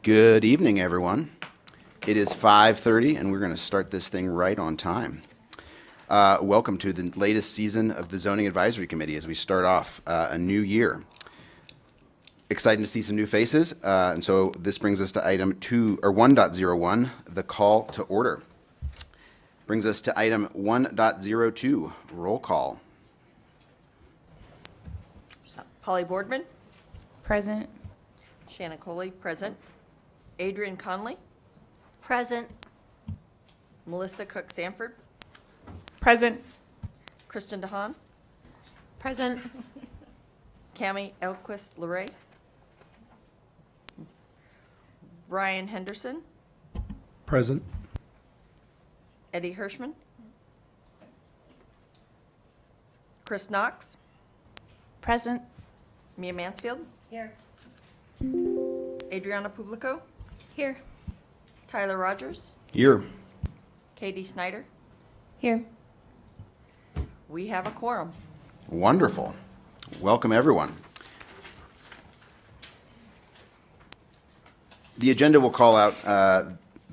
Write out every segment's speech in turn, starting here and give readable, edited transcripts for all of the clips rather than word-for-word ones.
Good evening, everyone. It is 5:30, and we're going to start this thing right on time. Welcome to the latest season of the Zoning Advisory Committee as we start off a new year. Exciting to see some new faces, and so this brings us to item 1.01, the call to order. Brings us to item 1.02, roll call. Polly Boardman, Present. Shannon Coley, present. Adrian Conley, Present. Melissa Cook Sanford, Present. Kristen DeHaan, Present. Cami Elquist Leray, Brian Henderson, Present. Eddie Hirschman, Chris Knox, Present. Mia Mansfield, Here. Adriana Publico, Here. Tyler Rogers, Here. Katie Snyder. Here. We have a quorum. Wonderful. Welcome, everyone. The agenda will call out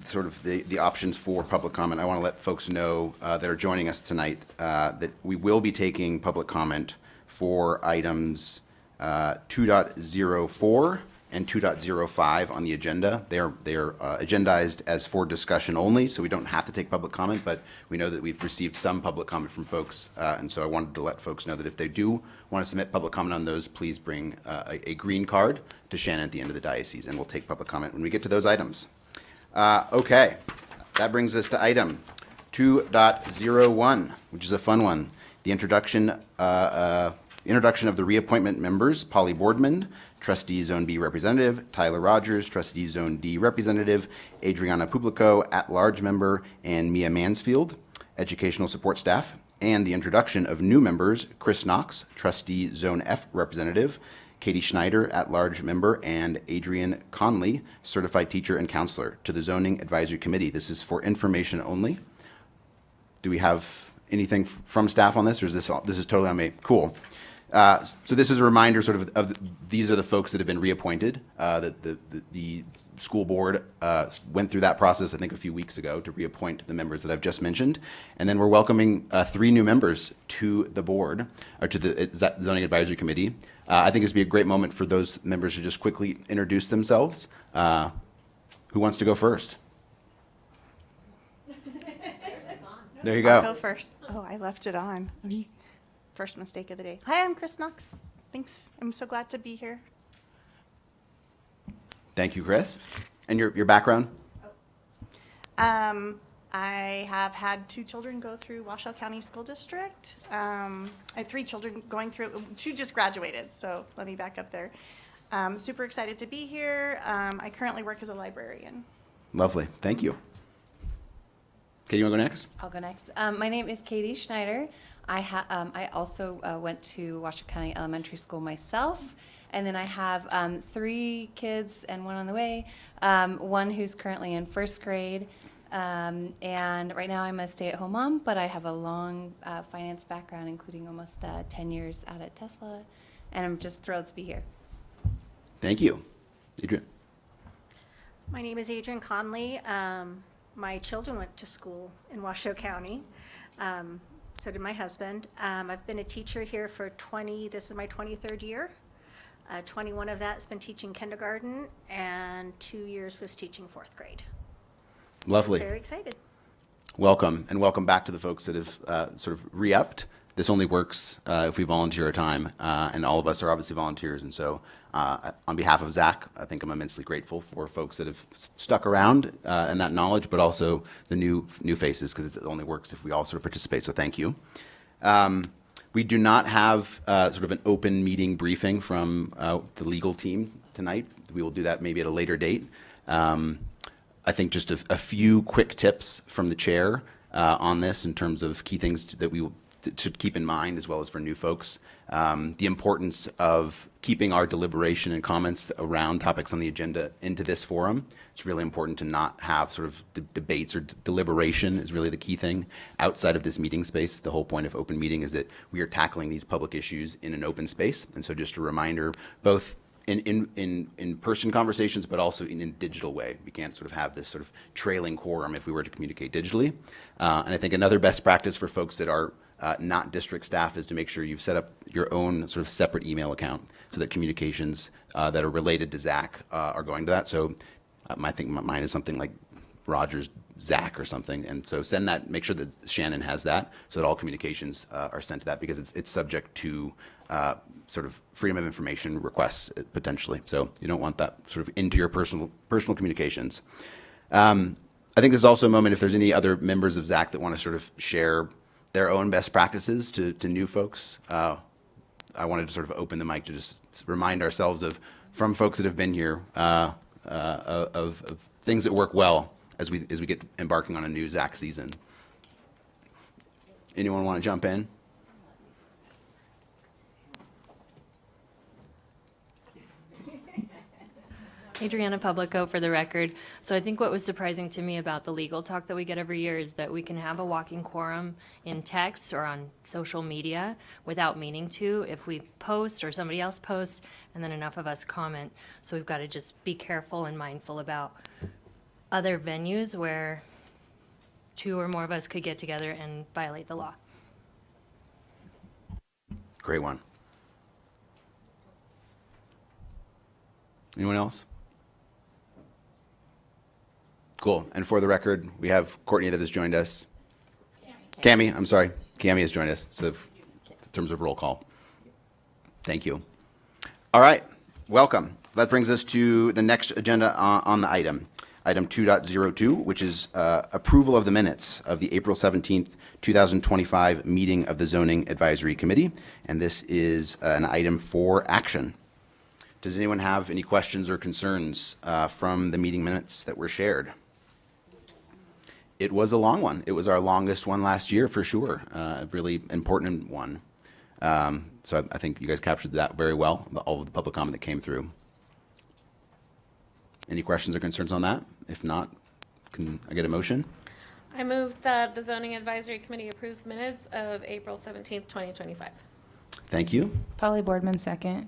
sort of the options for public comment. I want to let folks know that are joining us tonight that we will be taking public comment for items 2.04 and 2.05 on the agenda. They are agendized as for discussion only, so we don't have to take public comment, but we know that we've received some public comment from folks, and so I wanted to let folks know that if they do want to submit public comment on those, please bring a green card to Shannon at the end of the diocese, and we'll take public comment when we get to those items. Okay, that brings us to item 2.01, which is a fun one. The introduction of the reappointment members, Polly Boardman, Trustee Zone B Representative, Tyler Rogers, Trustee Zone D Representative, Adriana Publico, At-Large Member, and Mia Mansfield, Educational Support Staff, and the introduction of new members, Chris Knox, Trustee Zone F Representative, Katie Schneider, At-Large Member, and Adrian Conley, Certified Teacher and Counselor, to the Zoning Advisory Committee. This is for information only. Do we have anything from staff on this, or is this is totally on me? Cool. So this is a reminder sort of these are the folks that have been reappointed. The school board went through that process, I think, a few weeks ago to reappoint the members that I've just mentioned. And then we're welcoming 3 new members to the board, or to the Zoning Advisory Committee. I think this would be a great moment for those members to just quickly introduce themselves. Who wants to go first? There you I'll go. go first. Oh, I left it on. First mistake of the day. Hi, I'm Chris Knox. Thanks. I'm so glad to be here. Thank you, Chris. And your background? I have had 2 children go through Washoe County School District. I have 3 children going through, 2 just graduated, so let me back up there. Super excited to be here. I currently work as a librarian. Lovely. Thank you. Okay, you want to go next? I'll go next. My name is Katie Schneider. I also went to Washoe County Elementary School myself, and then I have 3 kids and 1 on the way. One who's currently in 1st grade, and right now I'm a stay-at-home mom, but I have a long finance background, including almost 10 years out at Tesla, and I'm just thrilled to be here. Thank you. Adrian? My name is Adrian Conley. My children went to school in Washoe County. So did my husband. I've been a teacher here for this is my 23rd year. 21 of that has been teaching kindergarten, and 2 years was teaching 4th grade. Lovely. Very excited. Welcome, and welcome back to the folks that have sort of re-upped. This only works if we volunteer our time, and all of us are obviously volunteers, and so on behalf of Zach, I think I'm immensely grateful for folks that have stuck around and that knowledge, but also the new faces, because it only works if we all sort of participate, so thank you. We do not have sort of an open meeting briefing from the legal team tonight. We will do that maybe at a later date. I think just a few quick tips from the chair on this in terms of key things that we to keep in mind, as well as for new folks. The importance of keeping our deliberation and comments around topics on the agenda into this forum. It's really important to not have sort of debates or deliberation is really the key thing outside of this meeting space. The whole point of open meeting is that we are tackling these public issues in an open space. And so just a reminder, both in-person conversations, but also in a digital way. We can't sort of have this sort of trailing quorum if we were to communicate digitally. And I think another best practice for folks that are not district staff is to make sure you've set up your own sort of separate email account so that communications that are related to Zach are going to that. So I think mine is something like Rogers Zach or something, and so send that. Make sure that Shannon has that, so that all communications are sent to that, because it's subject to sort of freedom of information requests potentially. So you don't want that sort of into your personal communications. I think this is also a moment if there's any other members of Zach that want to sort of share their own best practices to new folks. I wanted to sort of open the mic to just remind ourselves from folks that have been here of things that work well as we get embarking on a new Zach season. Anyone want to jump in? Adriana Publico for the record. So I think what was surprising to me about the legal talk that we get every year is that we can have a walking quorum in text or on social media without meaning to if we post or somebody else posts and then enough of us comment. So we've got to just be careful and mindful about other venues where 2 or more of us could get together and violate the law. Great one. Anyone else? Cool. And for the record, we have Courtney that has joined us. Cami, I'm sorry. Cami has joined us, so in terms of roll call. Thank you. All right. Welcome. That brings us to the next agenda on the item. Item 2.02, which is approval of the minutes of the April 17th, 2025 meeting of the Zoning Advisory Committee. And this is an item for action. Does anyone have any questions or concerns from the meeting minutes that were shared? It was a long one. It was our longest one last year for sure. A really important one. So I think you guys captured that very well, all of the public comment that came through. Any questions or concerns on that? If not, can I get a motion? I move that the Zoning Advisory Committee approves the minutes of April 17th, 2025. Thank you. Polly Boardman, second.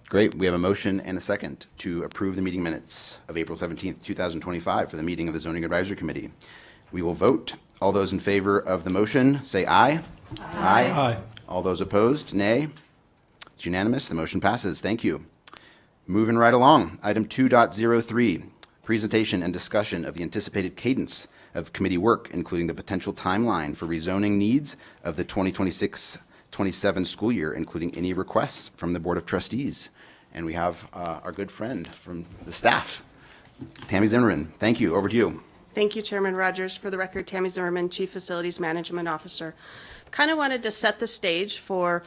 Great. We have a motion and a second to approve the meeting minutes of April 17th, 2025 for the meeting of the Zoning Advisory Committee. We will vote. All those in favor of the motion, say aye. Aye. Aye. All those opposed, nay. It's unanimous. The motion passes. Thank you. Moving right along. Item 2.03, presentation and discussion of the anticipated cadence of committee work, including the potential timeline for rezoning needs of the 2026-27 school year, including any requests from the Board of Trustees. And we have our good friend from the staff, Tammy Zimmerman. Thank you. Over to you. Thank you, Chairman Rogers. For the record, Tammy Zimmerman, Chief Facilities Management Officer. Kind of wanted to set the stage for,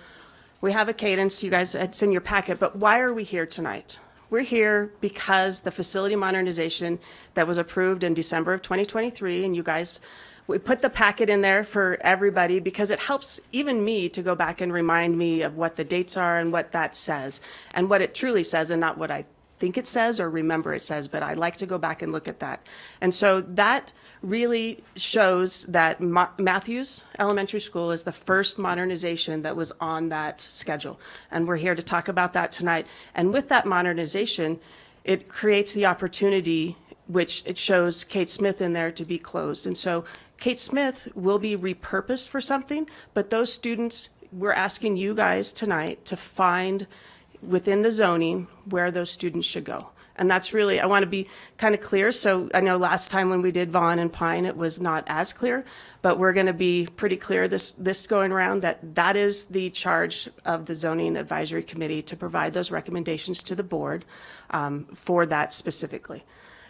we have a cadence, you guys, it's in your packet, but why are we here tonight? We're here because the facility modernization that was approved in December of 2023, and you guys, we put the packet in there for everybody because it helps even me to go back and remind me of what the dates are and what that says and what it truly says and not what I think it says or remember it says, but I like to go back and look at that. And so that really shows that Matthews Elementary School is the first modernization that was on that schedule. And we're here to talk about that tonight. And with that modernization, it creates the opportunity, which it shows Kate Smith in there, to be closed. And so Kate Smith will be repurposed for something, but those students, we're asking you guys tonight to find within the zoning where those students should go. And that's really, I want to be kind of clear. So I know last time when we did Vaughn and Pine, it was not as clear, but we're going to be pretty clear this going around that is the charge of the Zoning Advisory Committee to provide those recommendations to the board for that specifically.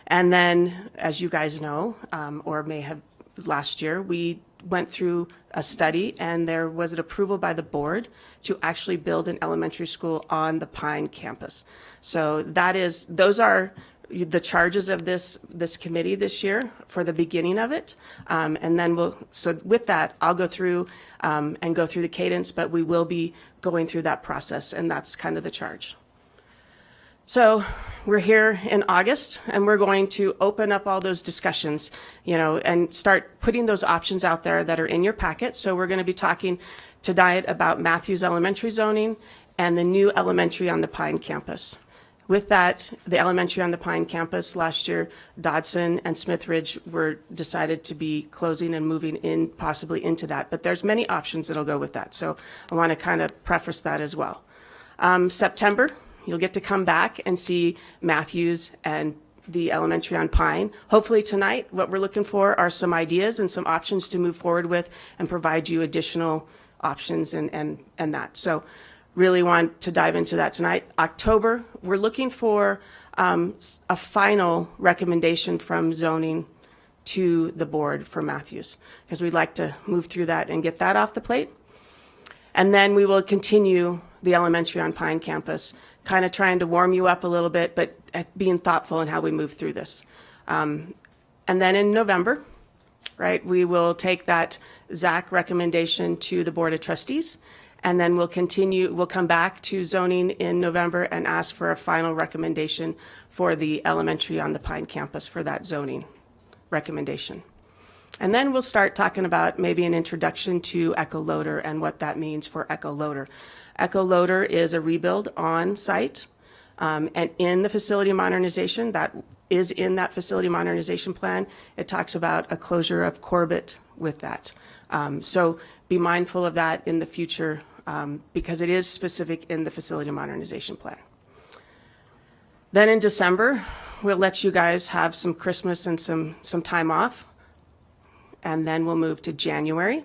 And then, as you guys know, or may have last year, we went through a study and there was an approval by the board to actually build an elementary school on the Pine campus. So those are the charges of this committee this year for the beginning of it. And then so with that, I'll go through and go through the cadence, but we will be going through that process, and that's kind of the charge. So we're here in August, and we're going to open up all those discussions, and start putting those options out there that are in your packet. So we're going to be talking tonight about Matthews Elementary zoning and the new elementary on the Pine campus. With that, the elementary on the Pine campus last year, Dodson and Smith Ridge were decided to be closing and moving in possibly into that. But there's many options that'll go with that. So I want to kind of preface that as well. September, you'll get to come back and see Matthews and the elementary on Pine. Hopefully tonight, what we're looking for are some ideas and some options to move forward with and provide you additional options and that. So really want to dive into that tonight. October, we're looking for a final recommendation from zoning to the board for Matthews, because we'd like to move through that and get that off the plate. And then we will continue the elementary on Pine campus, kind of trying to warm you up a little bit, but being thoughtful in how we move through this. And then in November, right, we will take that ZAC recommendation to the Board of Trustees, and then we'll come back to zoning in November and ask for a final recommendation for the elementary on the Pine campus for that zoning recommendation. And then we'll start talking about maybe an introduction to Echo Loader and what that means for Echo Loader. Echo Loader is a rebuild on site, and in the facility modernization, that is in that facility modernization plan, it talks about a closure of Corbett with that. So be mindful of that in the future, because it is specific in the facility modernization plan. Then in December, we'll let you guys have some Christmas and some time off. And then we'll move to January.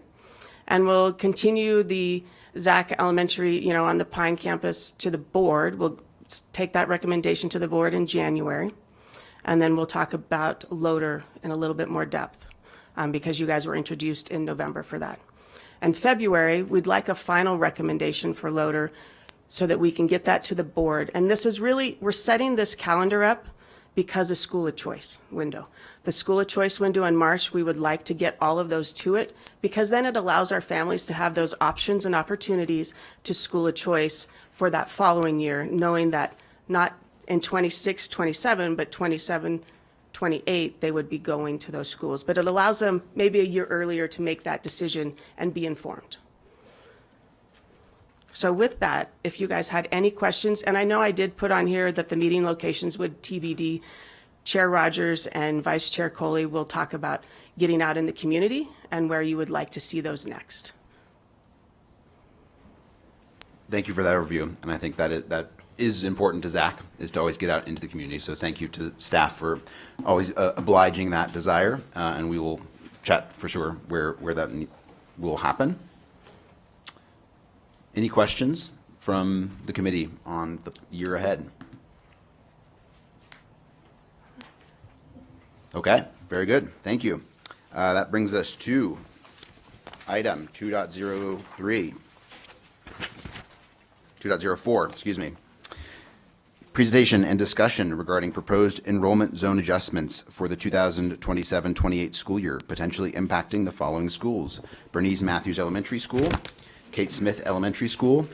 And we'll continue the ZAC Elementary, on the Pine campus to the board. We'll take that recommendation to the board in January. And then we'll talk about Loader in a little bit more depth, because you guys were introduced in November for that. And February, we'd like a final recommendation for Loader so that we can get that to the board. And this is really, we're setting this calendar up because of school of choice window. The school of choice window in March, we would like to get all of those to it, because then it allows our families to have those options and opportunities to school of choice for that following year, knowing that not in 26, 27, but 27, 28, they would be going to those schools. But it allows them maybe a year earlier to make that decision and be informed. So with that, if you guys had any questions, and I know I did put on here that the meeting locations would TBD, Chair Rogers and Vice Chair Coley will talk about getting out in the community and where you would like to see those next. Thank you for that overview, and I think that is important to Zach, is to always get out into the community. So thank you to the staff for always obliging that desire, and we will chat for sure where that will happen. Any questions from the committee on the year ahead? Okay, very good. Thank you. That brings us to item 2.04, excuse me. Presentation and discussion regarding proposed enrollment zone adjustments for the 2027-28 school year, potentially impacting the following schools: Bernice Matthews Elementary School, Kate Smith Elementary School,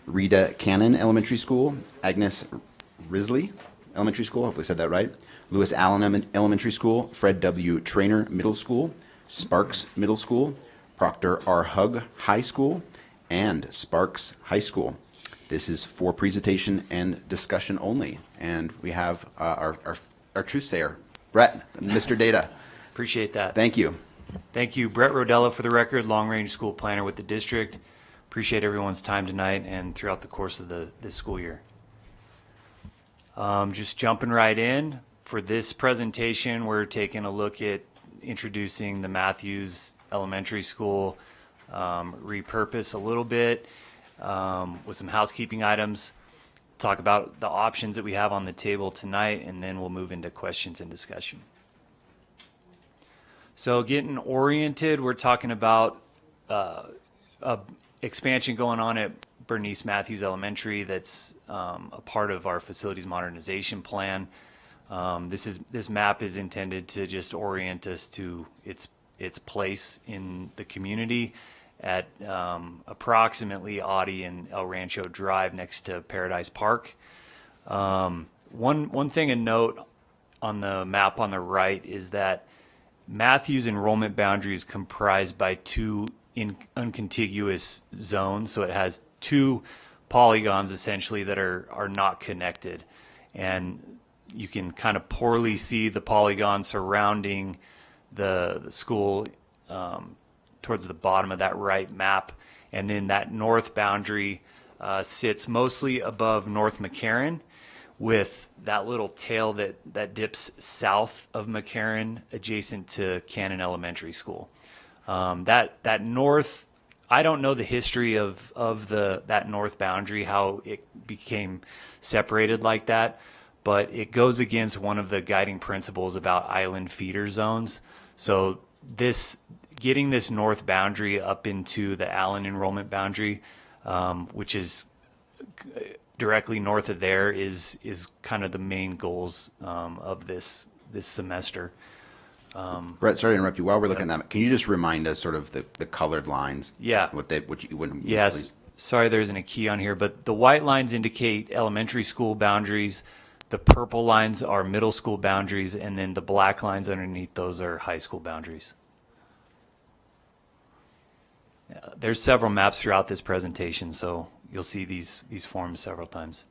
Rita Cannon Elementary School, Agnes Risley Elementary School, hopefully I said that right, Lewis Allen Elementary School, Fred W. Trainer Middle School, Sparks Middle School, Proctor R. Hug High School, and Sparks High School. This is for presentation and discussion only. And we have our truth sayer, Brett, Mr. Data. Appreciate that. Thank you. Thank you, Brett Rodella, for the record, long-range school planner with the district. Appreciate everyone's time tonight and throughout the course of this school year. Just jumping right in, for this presentation, we're taking a look at introducing the Matthews Elementary School repurpose a little bit with some housekeeping items, talk about the options that we have on the table tonight, and then we'll move into questions and discussion. So getting oriented, we're talking about a expansion going on at Bernice Matthews Elementary that's a part of our facilities modernization plan. This map is intended to just orient us to its place in the community at approximately Audi and El Rancho Drive next to Paradise Park. One thing to note on the map on the right is that Matthews enrollment boundary is comprised by two uncontiguous zones, so it has two polygons essentially that are not connected. and you can kind of poorly see the polygon surrounding the school towards the bottom of that right map. And then that north boundary sits mostly above North McCarran, with that little tail that dips south of McCarran adjacent to Cannon Elementary School. That north, I don't know the history of that north boundary, how it became separated like that, but it goes against one of the guiding principles about island feeder zones. So getting this north boundary up into the Allen enrollment boundary, which is directly north of there, is kind of the main goals of this semester. Brett, sorry to interrupt you. While we're looking at that, can you just remind us sort of the colored lines? Yeah. What you wouldn't. Yes. Please. Sorry, there isn't a key on here, but the white lines indicate elementary school boundaries. The purple lines are middle school boundaries, and then the black lines underneath those are high school boundaries. There's several maps throughout this presentation, so you'll see these forms several times.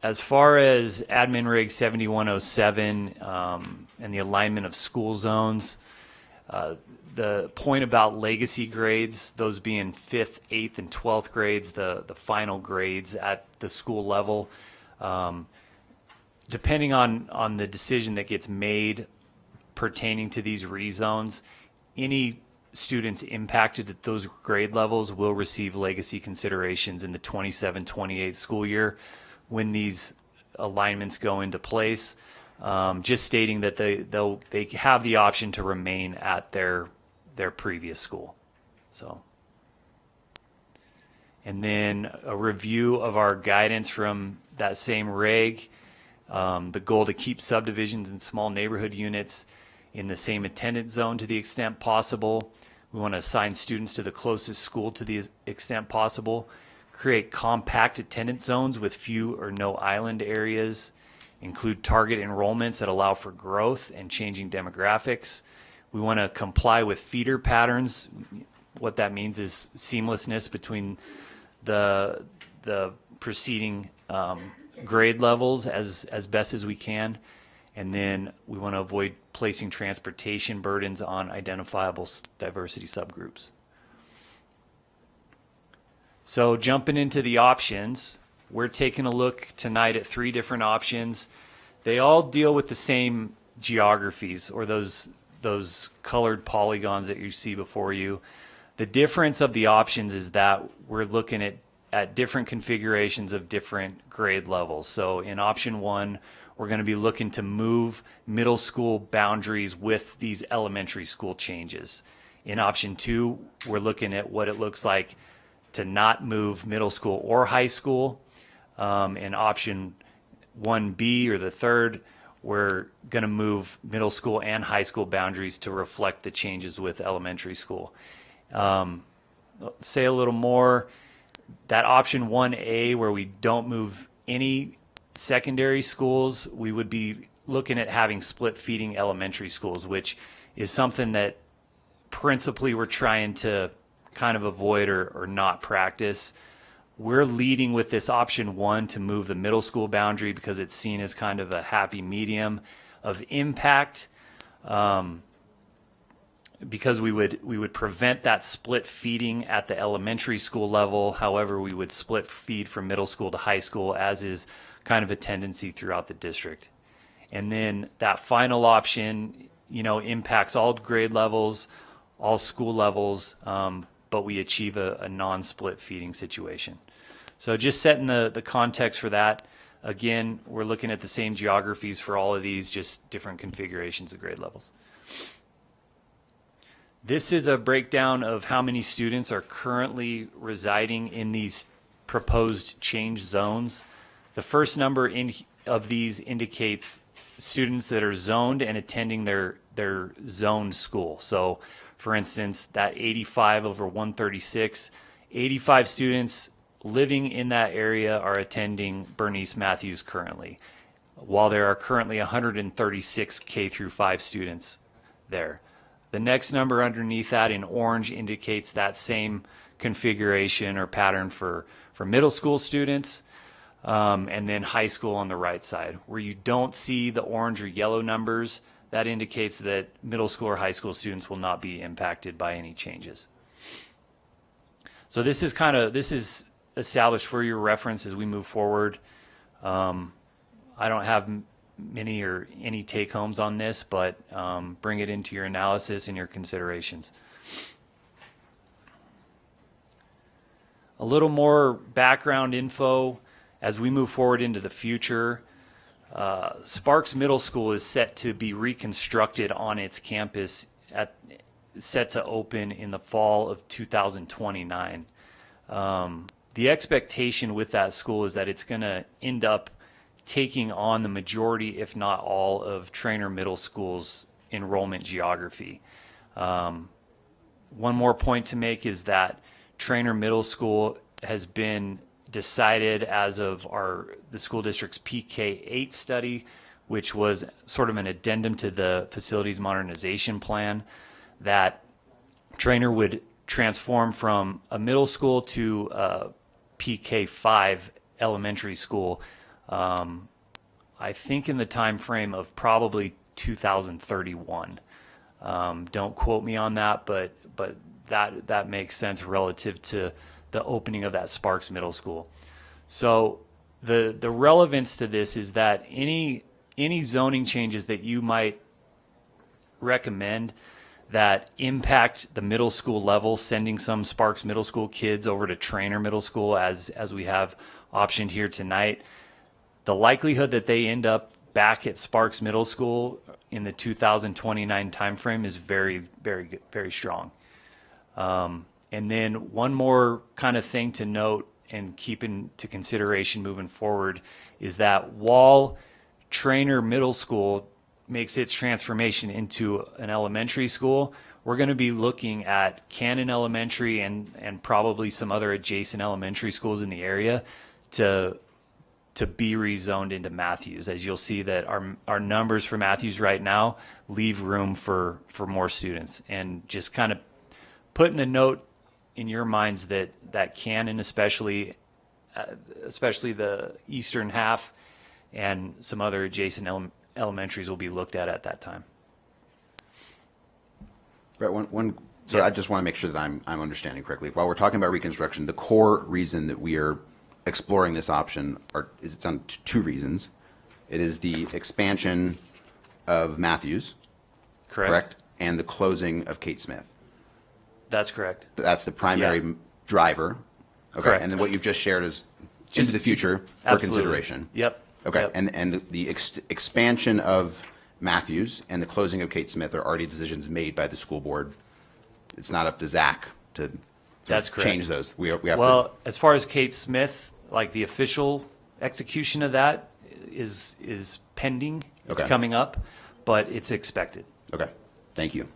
As far as Admin Reg 7107 and the alignment of school zones, the point about legacy grades, those being 5th, 8th, and 12th grades, the final grades at the school level, depending on the decision that gets made pertaining to these rezones, any students impacted at those grade levels will receive legacy considerations in the 27-28 school year when these alignments go into place, just stating that they have the option to remain at their previous school. So, and then a review of our guidance from that same reg, the goal to keep subdivisions and small neighborhood units in the same attendance zone to the extent possible. We want to assign students to the closest school to the extent possible, create compact attendance zones with few or no island areas, include target enrollments that allow for growth and changing demographics. We want to comply with feeder patterns. What that means is seamlessness between the preceding grade levels as best as we can. And then we want to avoid placing transportation burdens on identifiable diversity subgroups. So jumping into the options, we're taking a look tonight at 3 different options. They all deal with the same geographies, or those colored polygons that you see before you. The difference of the options is that we're looking at different configurations of different grade levels. So in option 1, we're going to be looking to move middle school boundaries with these elementary school changes. In option 2, we're looking at what it looks like to not move middle school or high school. In option 1B, or the third, we're going to move middle school and high school boundaries to reflect the changes with elementary school. Say a little more, that option 1A, where we don't move any secondary schools, we would be looking at having split feeding elementary schools, which is something that principally we're trying to kind of avoid or not practice. We're leading with this option 1 to move the middle school boundary because it's seen as kind of a happy medium of impact, because we would prevent that split feeding at the elementary school level. However, we would split feed from middle school to high school, as is kind of a tendency throughout the district. And then that final option, impacts all grade levels, all school levels, but we achieve a non-split feeding situation. So just setting the context for that. Again, we're looking at the same geographies for all of these, just different configurations of grade levels. This is a breakdown of how many students are currently residing in these proposed change zones. The first number of these indicates students that are zoned and attending their zoned school. So, for instance, that 85 over 136, 85 students living in that area are attending Bernice Matthews currently, while there are currently 136 K through 5 students there. The next number underneath that in orange indicates that same configuration or pattern for middle school students. and then high school on the right side. Where you don't see the orange or yellow numbers, that indicates that middle school or high school students will not be impacted by any changes. So this is established for your reference as we move forward. I don't have many or any take homes on this, but bring it into your analysis and your considerations. A little more background info as we move forward into the future. Sparks Middle School is set to be reconstructed on its campus, set to open in the fall of 2029. The expectation with that school is that it's going to end up taking on the majority, if not all, of Trainer Middle School's enrollment geography. One more point to make is that Trainer Middle School has been decided as of the school district's PK8 study, which was sort of an addendum to the facilities modernization plan, that Trainer would transform from a middle school to a PK5 elementary school, I think in the time frame of probably 2031. Don't quote me on that, but that makes sense relative to the opening of that Sparks Middle School. So the relevance to this is that any zoning changes that you might recommend that impact the middle school level, sending some Sparks Middle School kids over to Trainer Middle School as we have optioned here tonight, the likelihood that they end up back at Sparks Middle School in the 2029 timeframe is very, very, very strong. And then one more kind of thing to note and keep into consideration moving forward is that while Trainer Middle School makes its transformation into an elementary school, we're going to be looking at Cannon Elementary and probably some other adjacent elementary schools in the area to be rezoned into Matthews. As you'll see that our numbers for Matthews right now leave room for more students, and just kind of putting the note in your minds that Cannon, especially the eastern half and some other adjacent elementaries will be looked at that time. Right. So I just want to make sure that I'm understanding correctly. While we're talking about reconstruction, the core reason that we are exploring this option is it's on two reasons. It is the expansion of Matthews, correct? And the closing of Kate Smith. That's correct. That's the primary driver. Okay. Correct. And then what you've just shared is into the future for Absolutely. consideration. Yep. Okay. Yep. And the expansion of Matthews and the closing of Kate Smith are already decisions made by the school board. It's not up to Zach to That's correct. change those. We have Well, as far as Kate Smith, like the official execution of that is pending. It's Okay. coming up, but it's expected. to. Okay. Thank you.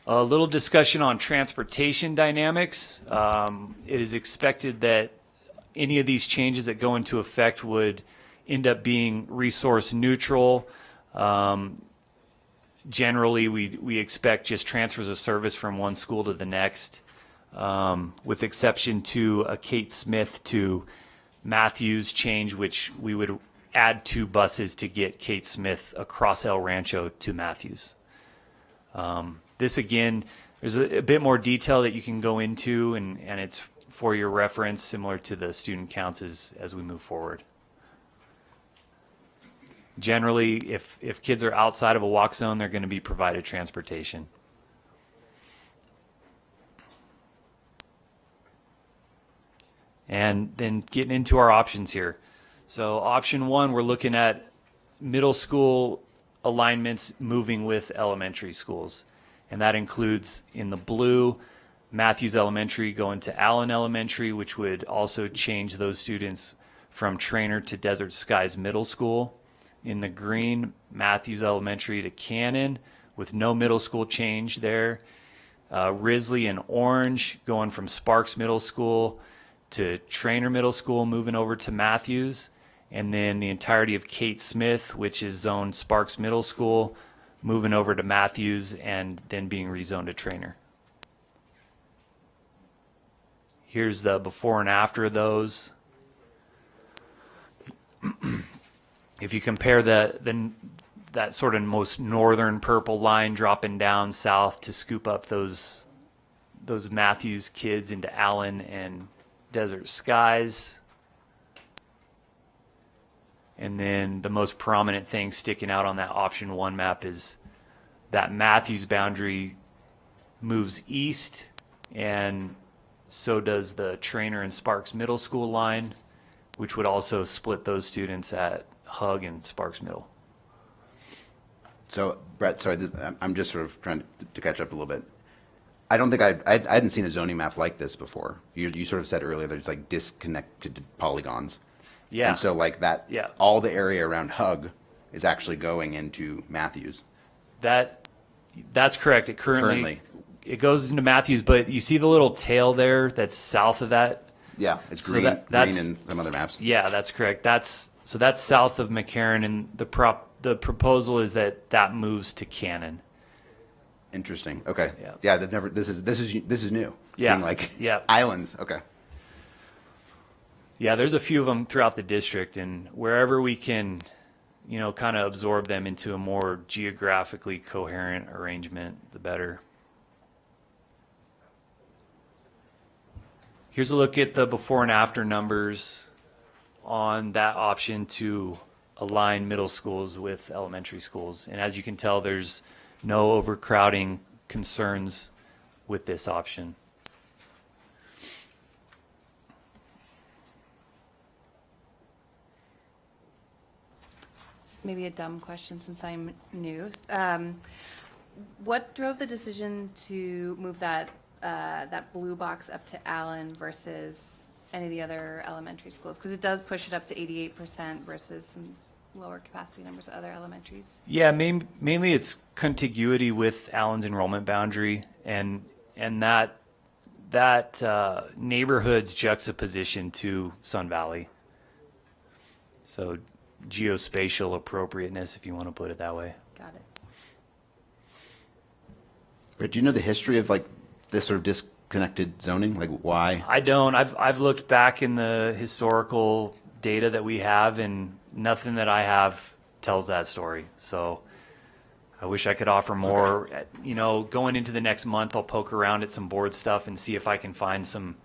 A little discussion on transportation dynamics. It is expected that any of these changes that go into effect would end up being resource neutral. Generally, we expect just transfers of service from one school to the next, with exception to a Kate Smith to Matthews change, which we would add 2 buses to get Kate Smith across El Rancho to Matthews. This again, there's a bit more detail that you can go into, and it's for your reference, similar to the student counts as we move forward. Generally, if kids are outside of a walk zone, they're going to be provided transportation. And then getting into our options here. So option 1, we're looking at middle school alignments moving with elementary schools. And that includes in the blue, Matthews Elementary going to Allen Elementary, which would also change those students from Trainer to Desert Skies Middle School. In the green, Matthews Elementary to Cannon with no middle school change there. Risley in orange going from Sparks Middle School to Trainer Middle School, moving over to Matthews. And then the entirety of Kate Smith, which is zoned Sparks Middle School, moving over to Matthews and then being rezoned to Trainer. Here's the before and after of those. If you compare that sort of most northern purple line dropping down south to scoop up those Matthews kids into Allen and Desert Skies. And then the most prominent thing sticking out on that option 1 map is that Matthews boundary moves east, and so does the Trainer and Sparks Middle School line, which would also split those students at Hug and Sparks Middle. So, Brett, sorry, I'm just sort of trying to catch up a little bit. I don't think I hadn't seen a zoning map like this before. You sort of said earlier that it's like disconnected polygons. Yeah. And so like that, Yeah. all the area around Hug is actually going into Matthews. That's correct. It currently it goes into Matthews, but you see the little tail there that's south of that? Yeah, it's So green, that's- green in some other maps. Yeah, that's correct. That's south of McCarran, and the proposal is that moves to Cannon. Interesting. Okay. Yeah. Yeah. This is new. Yeah. Seeing like Yeah. islands. Okay. Yeah, there's a few of them throughout the district, and wherever we can, kind of absorb them into a more geographically coherent arrangement, the better. Here's a look at the before and after numbers on that option to align middle schools with elementary schools. And as you can tell, there's no overcrowding concerns with this option. This is maybe a dumb question since I'm new. What drove the decision to move that blue box up to Allen versus any of the other elementary schools? Because it does push it up to 88% versus some lower capacity numbers of other elementaries. Yeah, mainly it's contiguity with Allen's enrollment boundary, and that neighborhood's juxtaposition to Sun Valley. So geospatial appropriateness, if you want to put it that way. Got it. But do you know the history of like this sort of disconnected zoning? Like why? I don't. I've looked back in the historical data that we have, and nothing that I have tells that story. So I wish I could offer more. Okay. Going into the next month, I'll poke around at some board stuff and see if I can find some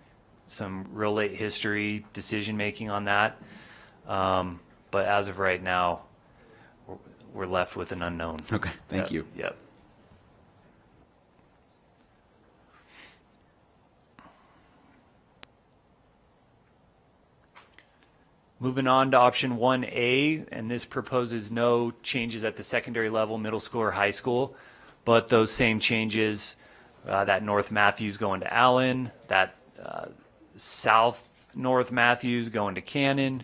real late history decision making on that. But as of right now, we're left with an unknown. Okay. Thank you. Yep. Moving on to option 1A, and this proposes no changes at the secondary level, middle school or high school, but those same changes, that North Matthews going to Allen, that South North Matthews going to Cannon,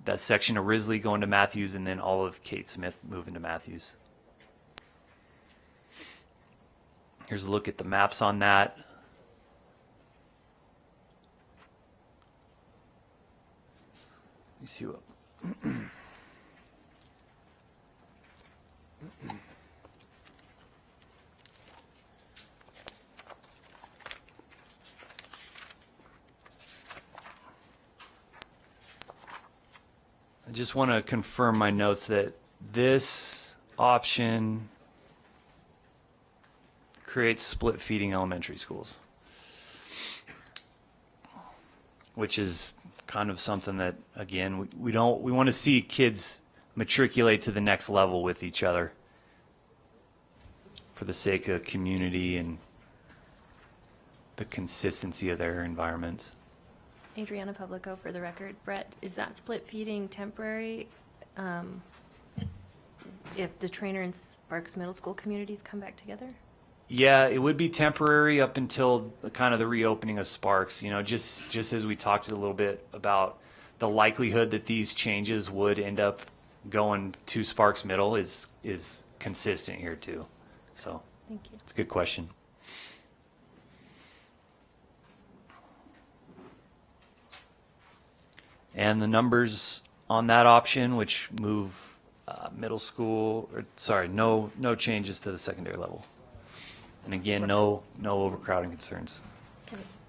that section of Risley going to Matthews, and then all of Kate Smith moving to Matthews. Here's a look at the maps on that. Let me see what. I just want to confirm my notes that this option creates split feeding elementary schools, which is kind of something that, again, we want to see kids matriculate to the next level with each other for the sake of community and the consistency of their environments. Adriana Publico for the record. Brett, is that split feeding temporary if the Trainer and Sparks Middle School communities come back together? Yeah, it would be temporary up until kind of the reopening of Sparks. Just as we talked a little bit about the likelihood that these changes would end up going to Sparks Middle is consistent here too. So Thank you. it's a good question. And the numbers on that option, which move middle school, no changes to the secondary level. And again, no overcrowding concerns.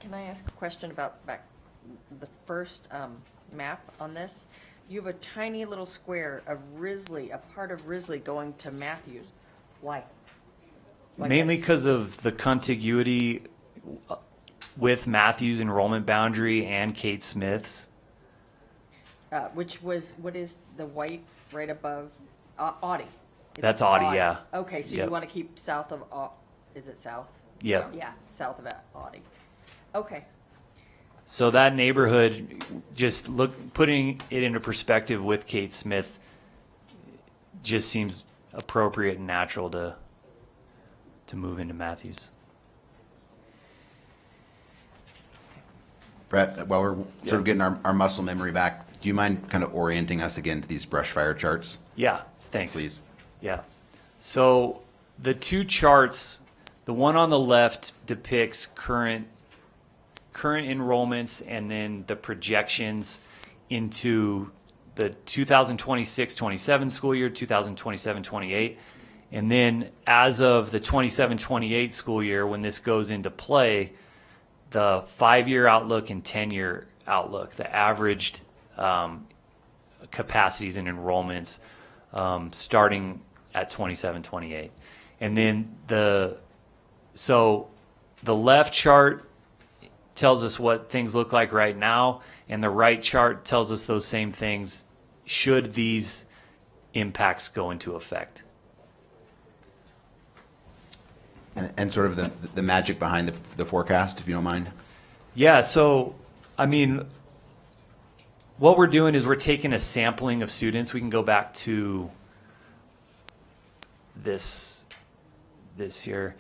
Can I ask a question about the first map on this? You have a tiny little square of Risley, a part of Risley going to Matthews. Why? Why Mainly can't- because of the contiguity with Matthews' enrollment boundary and Kate Smith's. what is the white right above Audie? It's That's Audie, yeah. Okay, so Yep. you want to keep south of, is it south? Yep. Yeah, south of Audie. Okay. So that neighborhood, just putting it into perspective with Kate Smith, just seems appropriate and natural to move into Matthews. Brett, while we're sort of getting our muscle memory back, do you mind kind of orienting us again to these brush fire charts, Yeah, thanks. please? Yeah. So the two charts, the one on the left depicts current enrollments and then the projections into the 2026-27 school year, 2027-28. And then as of the 27-28 school year, when this goes into play, the 5-year outlook and 10-year outlook, the averaged capacities and enrollments starting at 27-28. And then the left chart tells us what things look like right now, and the right chart tells us those same things should these impacts go into effect. And sort of the magic behind the forecast, if you don't mind. Yeah, so, I mean, what we're doing is we're taking a sampling of students. We can go back to this year.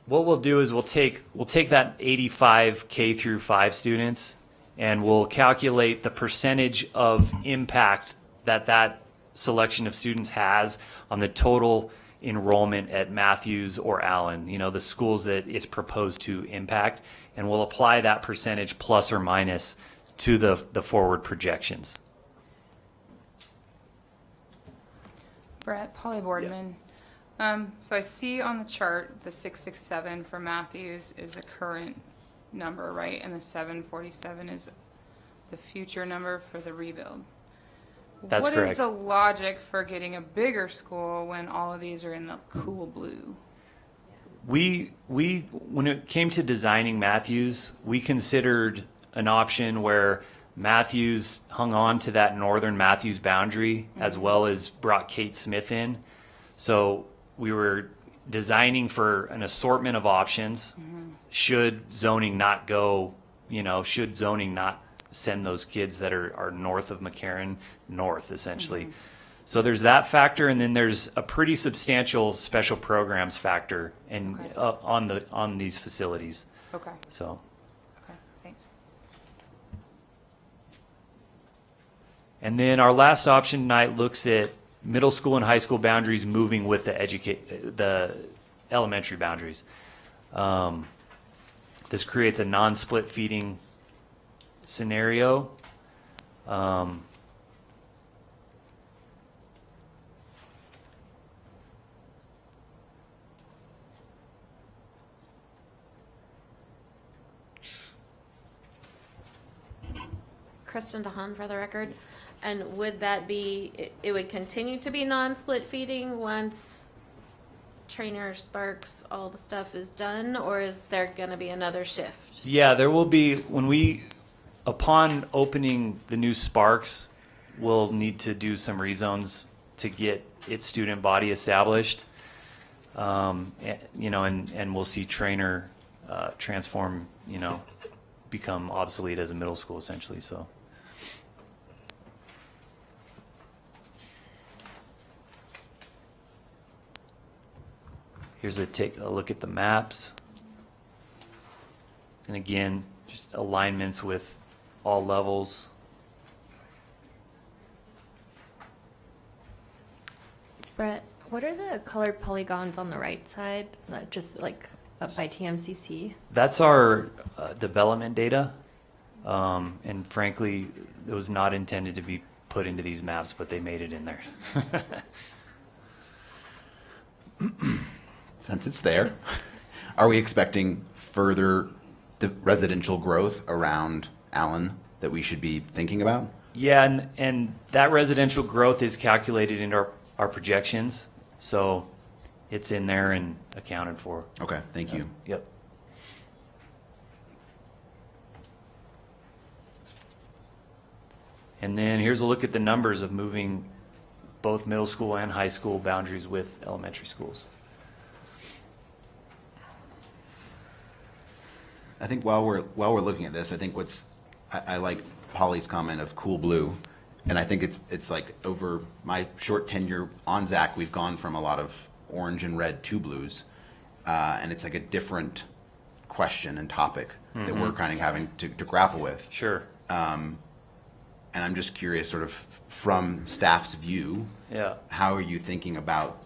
What we'll do is we'll take that 85 K through 5 students, and we'll calculate the percentage of impact that selection of students has on the total enrollment at Matthews or Allen, the schools that it's proposed to impact, and we'll apply that percentage plus or minus to the forward projections. Brett, Polly Boardman. So I see on the chart the 667 for Matthews is a current number, right? And the 747 is the future number for the rebuild. That's What correct. is the logic for getting a bigger school when all of these are in the cool blue? We when it came to designing Matthews, we considered an option where Matthews hung on to that northern Matthews boundary as well as brought Kate Smith in. So we were designing for an assortment of options. Should zoning not go, should zoning not send those kids that are north of McCarran north, essentially. So there's that factor, and then there's a pretty substantial special programs factor on these facilities. Okay, So, okay, thanks. and then our last option tonight looks at middle school and high school boundaries moving with the elementary boundaries. This creates a non-split feeding scenario. Kristen DeHaan for the record. And would that be, it would continue to be non-split feeding once Trainer, Sparks, all the stuff is done, or is there going to be another shift? Yeah, there will be, upon opening the new Sparks, we'll need to do some rezones to get its student body established. And we'll see Trainer transform, become obsolete as a middle school essentially, so. Here's a look at the maps. And again, just alignments with all levels. Brett, what are the colored polygons on the right side? Just like up by TMCC? That's our development data. And frankly, it was not intended to be put into these maps, but they made it in there. Since it's there, are we expecting further the residential growth around Allen that we should be thinking about? Yeah, and that residential growth is calculated in our projections, so it's in there and accounted for. Okay, thank you. Yep. And then here's a look at the numbers of moving both middle school and high school boundaries with elementary schools. I think while we're looking at this, I think I like Polly's comment of cool blue, and I think it's like over my short tenure on ZAC, we've gone from a lot of orange and red to blues, and it's like a different question and topic that we're kind of having to grapple with. Sure. And I'm just curious, sort of from staff's view, Yeah. how are you thinking about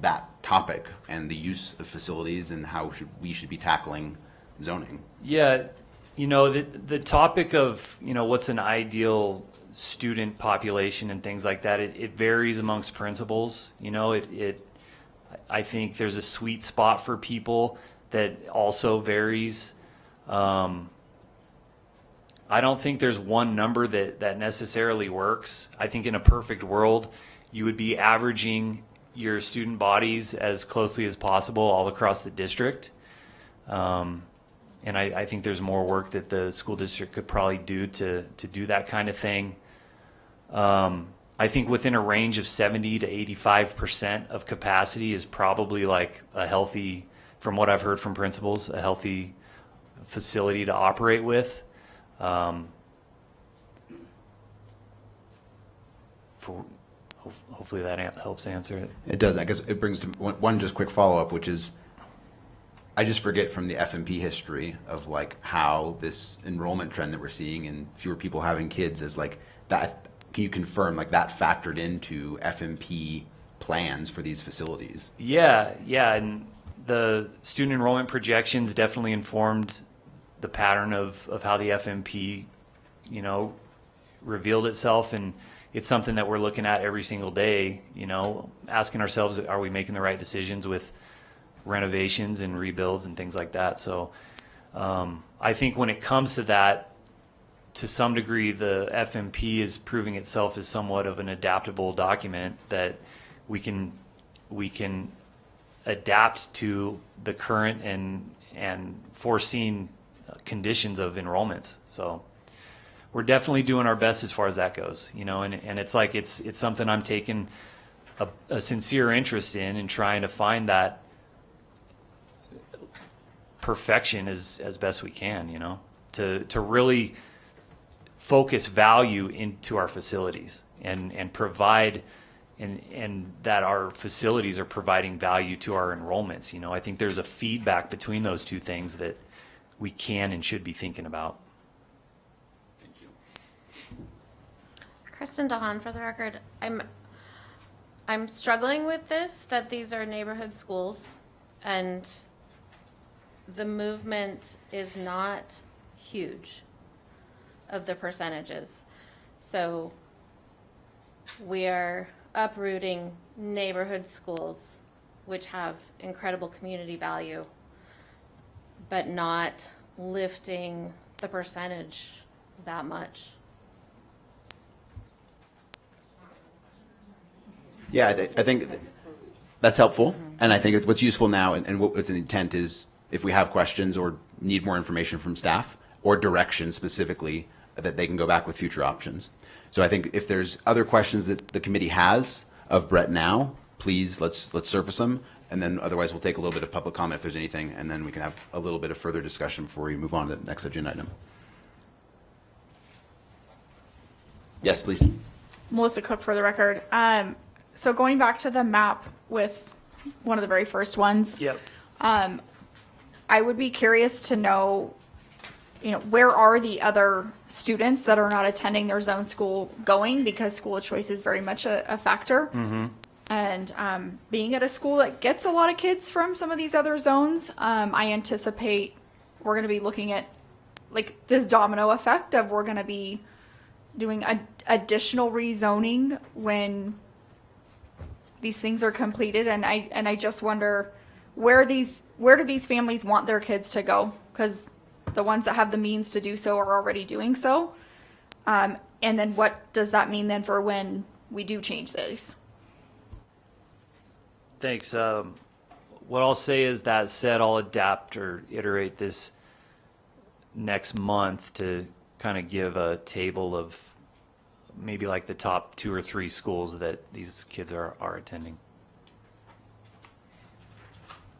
that topic and the use of facilities and how we should be tackling zoning? Yeah, the topic of, what's an ideal student population and things like that, it varies amongst principals. I think there's a sweet spot for people that also varies. I don't think there's one number that necessarily works. I think in a perfect world, you would be averaging your student bodies as closely as possible all across the district. And I think there's more work that the school district could probably do to do that kind of thing. I think within a range of 70 to 85% of capacity is probably like a healthy, from what I've heard from principals, a healthy facility to operate with. Hopefully that helps answer it. It does. I guess it brings to one just quick follow-up, which is I just forget from the FMP history of like how this enrollment trend that we're seeing and fewer people having kids is like that. Can you confirm like that factored into FMP plans for these facilities? Yeah, and the student enrollment projections definitely informed the pattern of how the FMP, revealed itself, and it's something that we're looking at every single day, asking ourselves, are we making the right decisions with renovations and rebuilds and things like that? So I think when it comes to that, to some degree, the FMP is proving itself as somewhat of an adaptable document that we can adapt to the current and foreseen conditions of enrollments. So we're definitely doing our best as far as that goes, and it's like it's something I'm taking a sincere interest in and trying to find that perfection as best we can, to really focus value into our facilities and provide and that our facilities are providing value to our enrollments. I think there's a feedback between those two things that we can and should be thinking about. Thank you. Kristen DeHaan, for the record, I'm struggling with this, that these are neighborhood schools and the movement is not huge of the percentages. So we are uprooting neighborhood schools, which have incredible community value, but not lifting the percentage that much. Yeah, I think that's helpful, and I think what's useful now and what's an intent is if we have questions or need more information from staff or direction specifically, that they can go back with future options. So I think if there's other questions that the committee has of Brett now, please let's surface them, and then otherwise we'll take a little bit of public comment if there's anything, and then we can have a little bit of further discussion before we move on to the next agenda item. Yes, please. Melissa Cook for the record. So going back to the map with one of the very first ones, Yep. I would be curious to know, where are the other students that are not attending their zone school going, because school of choice is very much a factor. Mm-hmm. And being at a school that gets a lot of kids from some of these other zones, I anticipate we're going to be looking at like this domino effect of we're going to be doing additional rezoning when these things are completed. And I just wonder where do these families want their kids to go? Because The ones that have the means to do so are already doing so. And then what does that mean then for when we do change these? Thanks. What I'll say is that said, I'll adapt or iterate this next month to kind of give a table of maybe like the top 2 or 3 schools that these kids are attending.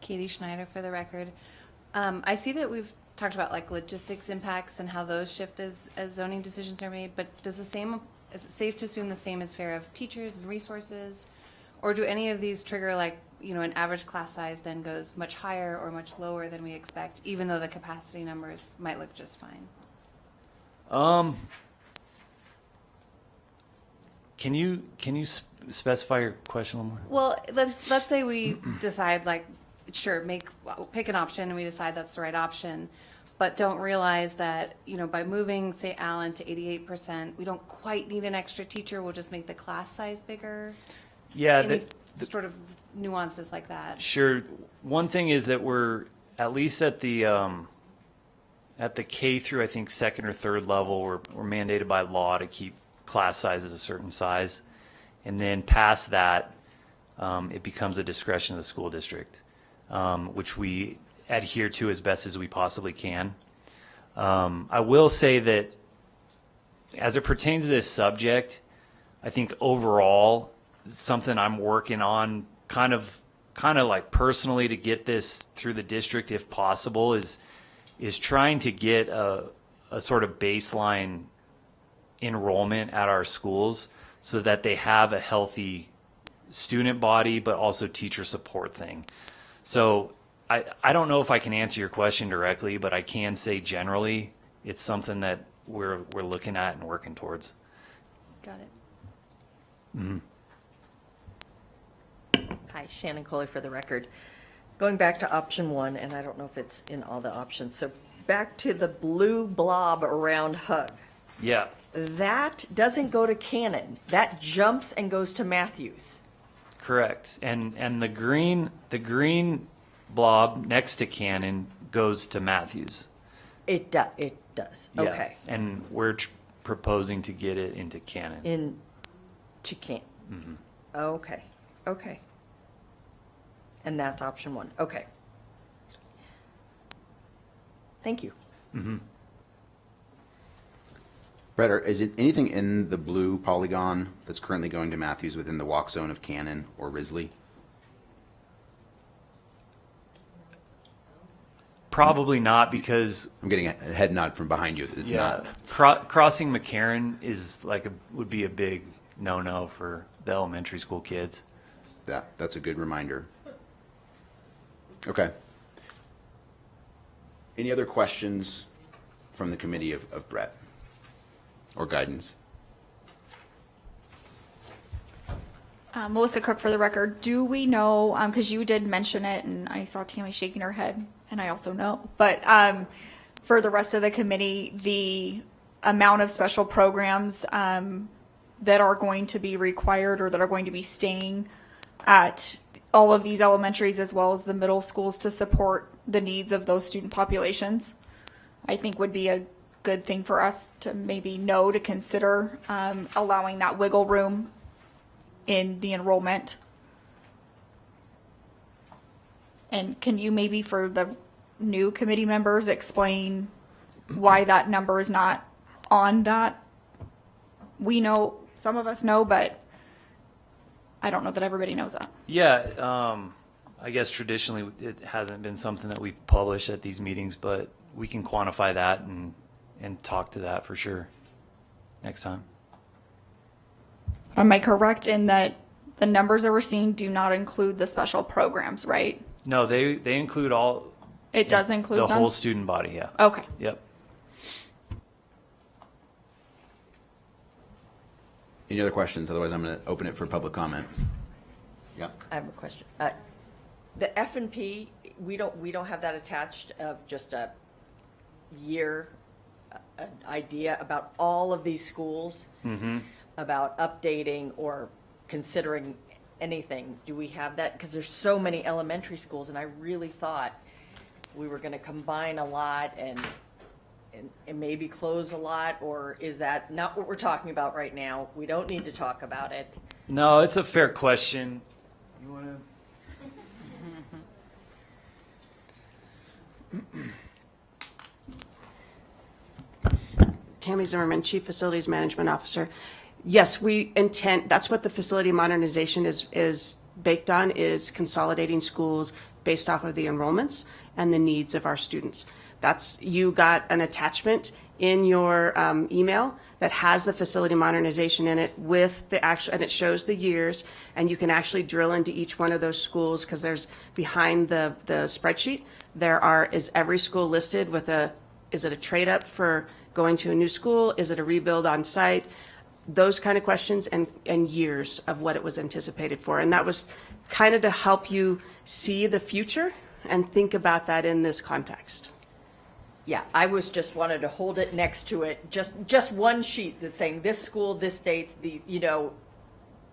Katie Schneider for the record. I see that we've talked about like logistics impacts and how those shift as zoning decisions are made, but is it safe to assume the same is fair of teachers and resources? Or do any of these trigger like, an average class size then goes much higher or much lower than we expect, even though the capacity numbers might look just fine? Can you specify your question a little more? Well, let's say we decide like, sure, pick an option and we decide that's the right option, but don't realize that, by moving, say, Allen to 88%, we don't quite need an extra teacher. We'll just make the class size bigger. Yeah. Any sort of nuances like that. Sure. One thing is that we're at least at the K through, I think, 2nd or 3rd level, we're mandated by law to keep class sizes a certain size. And then past that, it becomes a discretion of the school district, which we adhere to as best as we possibly can. I will say that as it pertains to this subject, I think overall, something I'm working on kind of like personally to get this through the district if possible is trying to get a sort of baseline enrollment at our schools so that they have a healthy student body but also teacher support thing. So I don't know if I can answer your question directly, but I can say generally it's something that we're looking at and working towards. Got it. Mm-hmm. Hi, Shannon Coley for the record. Going back to option 1, and I don't know if it's in all the options. So back to the blue blob around Hug. Yeah. That doesn't go to Cannon. That jumps and goes to Matthews. Correct. And the green blob next to Cannon goes to Matthews. It does. Yeah. Okay. And we're proposing to get it into Cannon. Mm-hmm. Okay. And that's option 1. Okay. Thank you. Mm-hmm. Brett, is it anything in the blue polygon that's currently going to Matthews within the walk zone of Cannon or Risley? Probably not, because I'm getting a head nod from behind you. It's not. Crossing McCarran is would be a big no-no for the elementary school kids. That's a good reminder. Okay. Any other questions from the committee of Brett or guidance? Melissa Cook for the record. Do we know, because you did mention it and I saw Tammy shaking her head and I also know, but for the rest of the committee, the amount of special programs that are going to be required or that are going to be staying at all of these elementaries as well as the middle schools to support the needs of those student populations, I think would be a good thing for us to maybe know to consider allowing that wiggle room in the enrollment. And can you maybe for the new committee members explain why that number is not on that? We know, some of us know, but I don't know that everybody knows that. Yeah, I guess traditionally it hasn't been something that we've published at these meetings, but we can quantify that and talk to that for sure next time. Am I correct in that the numbers that we're seeing do not include the special programs, right? No, they include all. It does include the them? whole student body, yeah. Okay. Yep. Any other questions? Otherwise, I'm going to open it for public comment. Yeah. I have a question. The F&P, we don't have that attached of just a year, an idea about all of these schools, about updating or considering anything. Do we have that? Because there's so many elementary schools, and I really thought we were going to combine a lot and and maybe close a lot, or is that not what we're talking about right now? We don't need to talk about it. No, it's a fair question. You want to? Tammy Zimmerman, Chief Facilities Management Officer. Yes, that's what the facility modernization is baked on, is consolidating schools based off of the enrollments and the needs of our students. You got an attachment in your email that has the facility modernization in it with the actual, and it shows the years, and you can actually drill into each one of those schools, because there's, behind the spreadsheet, is every school listed with is it a trade up for going to a new school? Is it a rebuild on site? Those kind of questions, and years of what it was anticipated for. And that was kind of to help you see the future and think about that in this context. Yeah, I was just wanted to hold it next to it, just one sheet that's saying this school, this dates,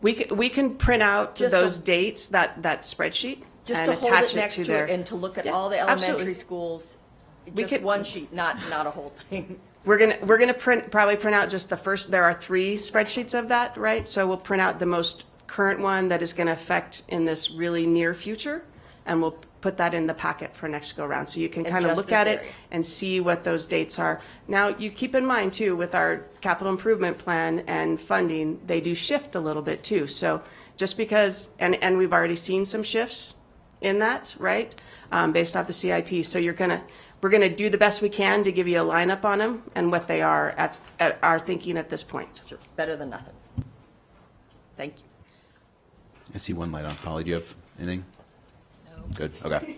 We can print out Just those a- dates, that spreadsheet, just and to hold attach it next to to their. it and to look at Yeah, all the absolutely. elementary schools. We Just could- one sheet, not a whole thing. We're gonna probably print out just the first. There are 3 spreadsheets of that, right? So we'll print out the most current one that is going to affect in this really near future, and we'll put that in the packet for next go round, so you can And kind of just look this at it area. and see what those dates are. Now, you keep in mind too, with our capital improvement plan and funding, they do shift a little bit too. So just because, and we've already seen some shifts in that, right? Based off the CIP. So we're gonna do the best we can to give you a lineup on them and what they are at our thinking at this point. Sure, better than nothing. Thank you. I see one light on. Polly, do you have anything? No. Good, okay.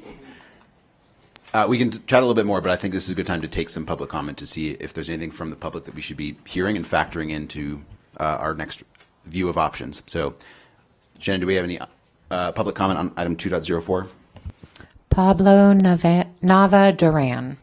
We can chat a little bit more, but I think this is a good time to take some public comment to see if there's anything from the public that we should be hearing and factoring into our next view of options. So, Jen, do we have any public comment on item 2.04? Pablo Nava Duran.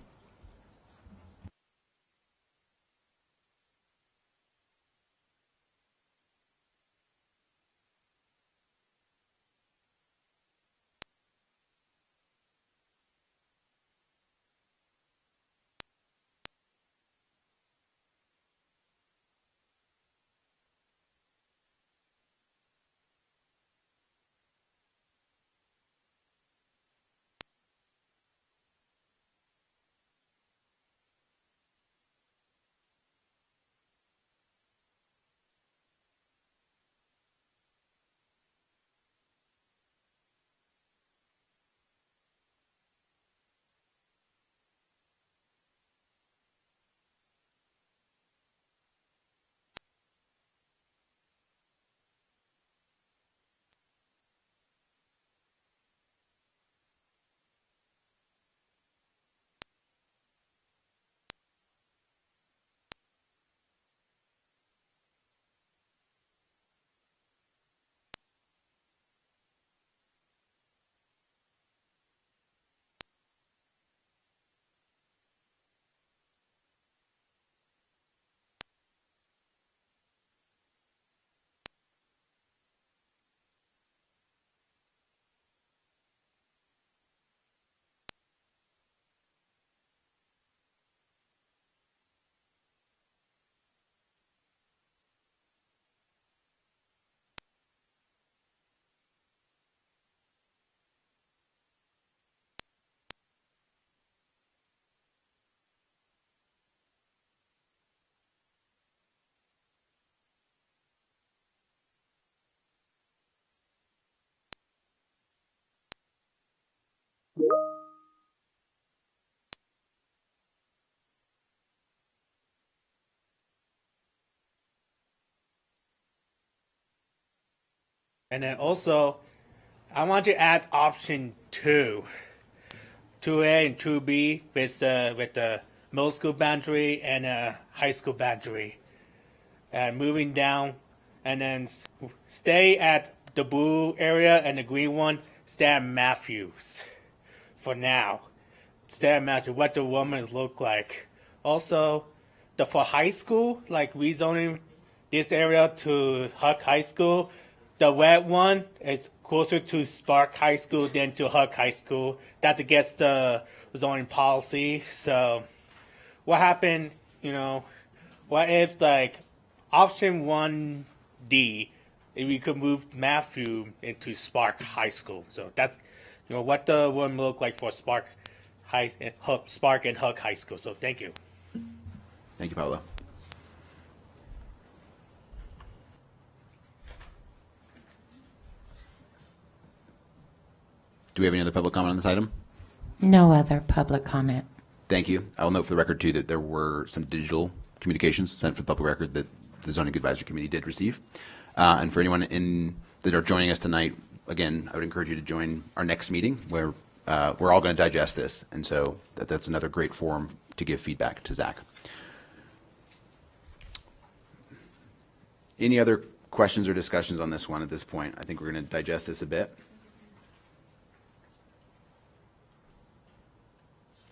And then also, I want to add option 2A and 2B with the middle school boundary and high school boundary. Moving down, and then stay at the blue area, and the green one, stay at Matthews for now. Stay at Matthews, what the women look like. Also, for high school, like rezoning this area to Huck High School, the red one is closer to Spark High School than to Huck High School. That's against the zoning policy. So what happened, what if like option 1D, if we could move Matthew into Spark High School. So that's, what the one look like for Spark and Hook High School. So thank you. Thank you, Paolo. Do we have any other public comment on this item? No other public comment. Thank you. I will note for the record, too, that there were some digital communications sent for the public record that the Zoning Advisory Committee did receive. And for anyone that are joining us tonight, again, I would encourage you to join our next meeting where we're all going to digest this. And so that's another great forum to give feedback to Zach. Any other questions or discussions on this one at this point? I think we're going to digest this a bit.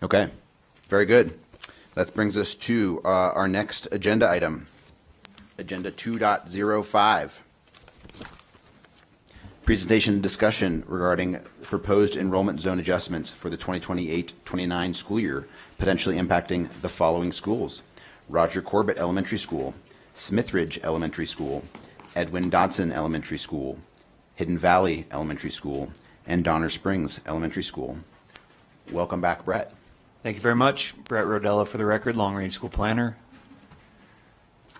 Okay, very good. That brings us to our next agenda item, Agenda 2.05. Presentation and discussion regarding proposed enrollment zone adjustments for the 2028-29 school year, potentially impacting the following schools: Roger Corbett Elementary School, Smithridge Elementary School, Edwin Dodson Elementary School, Hidden Valley Elementary School, and Donner Springs Elementary School. Welcome back, Brett. Thank you very much. Brett Rodella for the record, Long Range School Planner.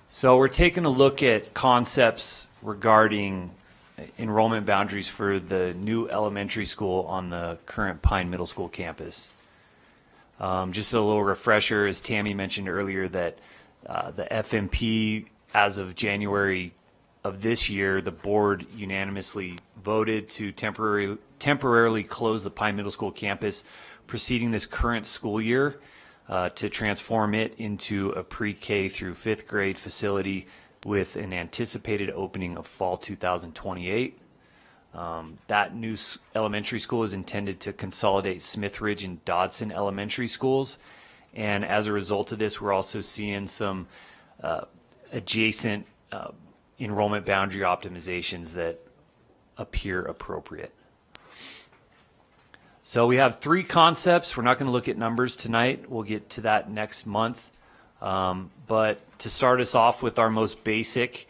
So we're taking a look at concepts regarding enrollment boundaries for the new elementary school on the current Pine Middle School campus. Just a little refresher, as Tammy mentioned earlier, that the FMP, as of January of this year, the board unanimously voted to temporarily close the Pine Middle School campus preceding this current school year to transform it into a pre-K through 5th grade facility with an anticipated opening of fall 2028. That new elementary school is intended to consolidate Smithridge and Dodson elementary schools. And as a result of this, we're also seeing some adjacent enrollment boundary optimizations that appear appropriate. So we have three concepts. We're not going to look at numbers tonight. We'll get to that next month. But to start us off with our most basic,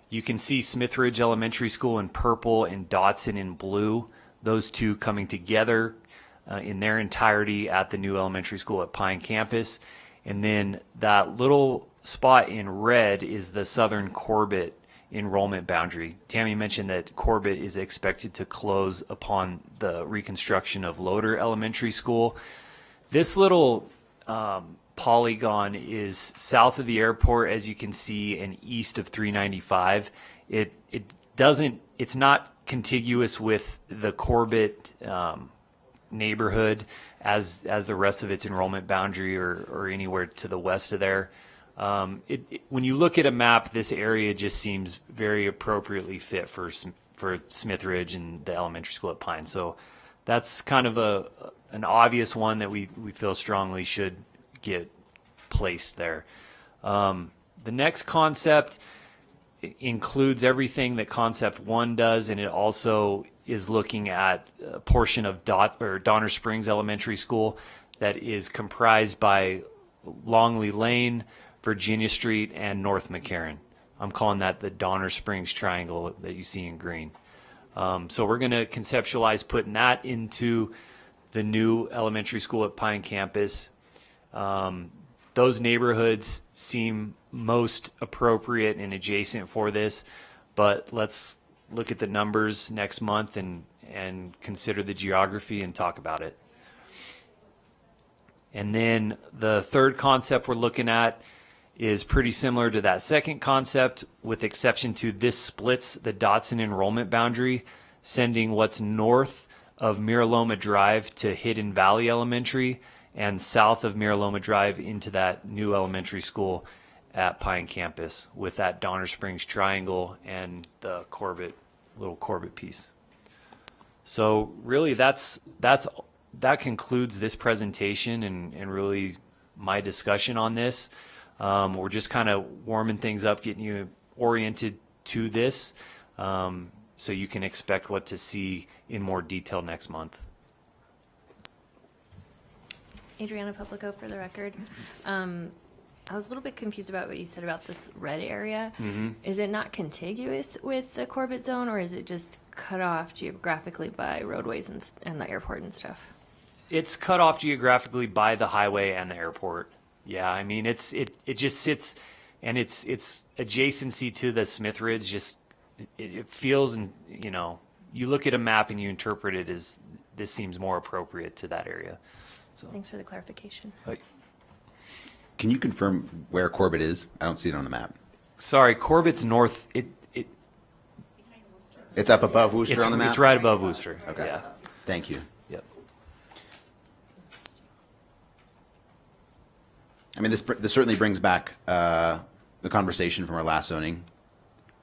you can see Smithridge Elementary School in purple and Dodson in blue, those two coming together in their entirety at the new elementary school at Pine Campus. And then that little spot in red is the Southern Corbett enrollment boundary. Tammy mentioned that Corbett is expected to close upon the reconstruction of Loader Elementary School. This little polygon is south of the airport, as you can see, and east of 395. It's not contiguous with the Corbett neighborhood as the rest of its enrollment boundary or anywhere to the west of there. When you look at a map, this area just seems very appropriately fit for Smithridge and the elementary school at Pine. So that's kind of an obvious one that we feel strongly should get placed there. The next concept includes everything that concept 1 does, and it also is looking at a portion of Donner Springs Elementary School that is comprised by Longley Lane, Virginia Street, and North McCarran. I'm calling that the Donner Springs Triangle that you see in green. So we're going to conceptualize putting that into the new elementary school at Pine Campus. Those neighborhoods seem most appropriate and adjacent for this, but let's look at the numbers next month and consider the geography and talk about it. And then the third concept we're looking at is pretty similar to that second concept, with exception to this splits the Dodson enrollment boundary, sending what's north of Miraloma Drive to Hidden Valley Elementary and south of Miraloma Drive into that new elementary school at Pine Campus, with that Donner Springs triangle and the little Corbett piece. So really that concludes this presentation and really my discussion on this. We're just kind of warming things up, getting you oriented to this, so you can expect what to see in more detail next month. Adriana Publico for the record. I was a little bit confused about what you said about this red area. Is it not contiguous with the Corbett zone, or is it just cut off geographically by roadways and the airport and stuff? It's cut off geographically by the highway and the airport. Yeah, I mean, it just sits, and its adjacency to the Smith Ridge just, it feels, and you look at a map and you interpret it as this seems more appropriate to that area. So, Thanks for the clarification. Can you confirm where Corbett is? I don't see it on the map. Sorry, Corbett's north. It's up above Worcester on the map? It's right above Worcester. Okay. Yeah. Thank you. Yep. I mean, this certainly brings back the conversation from our last zoning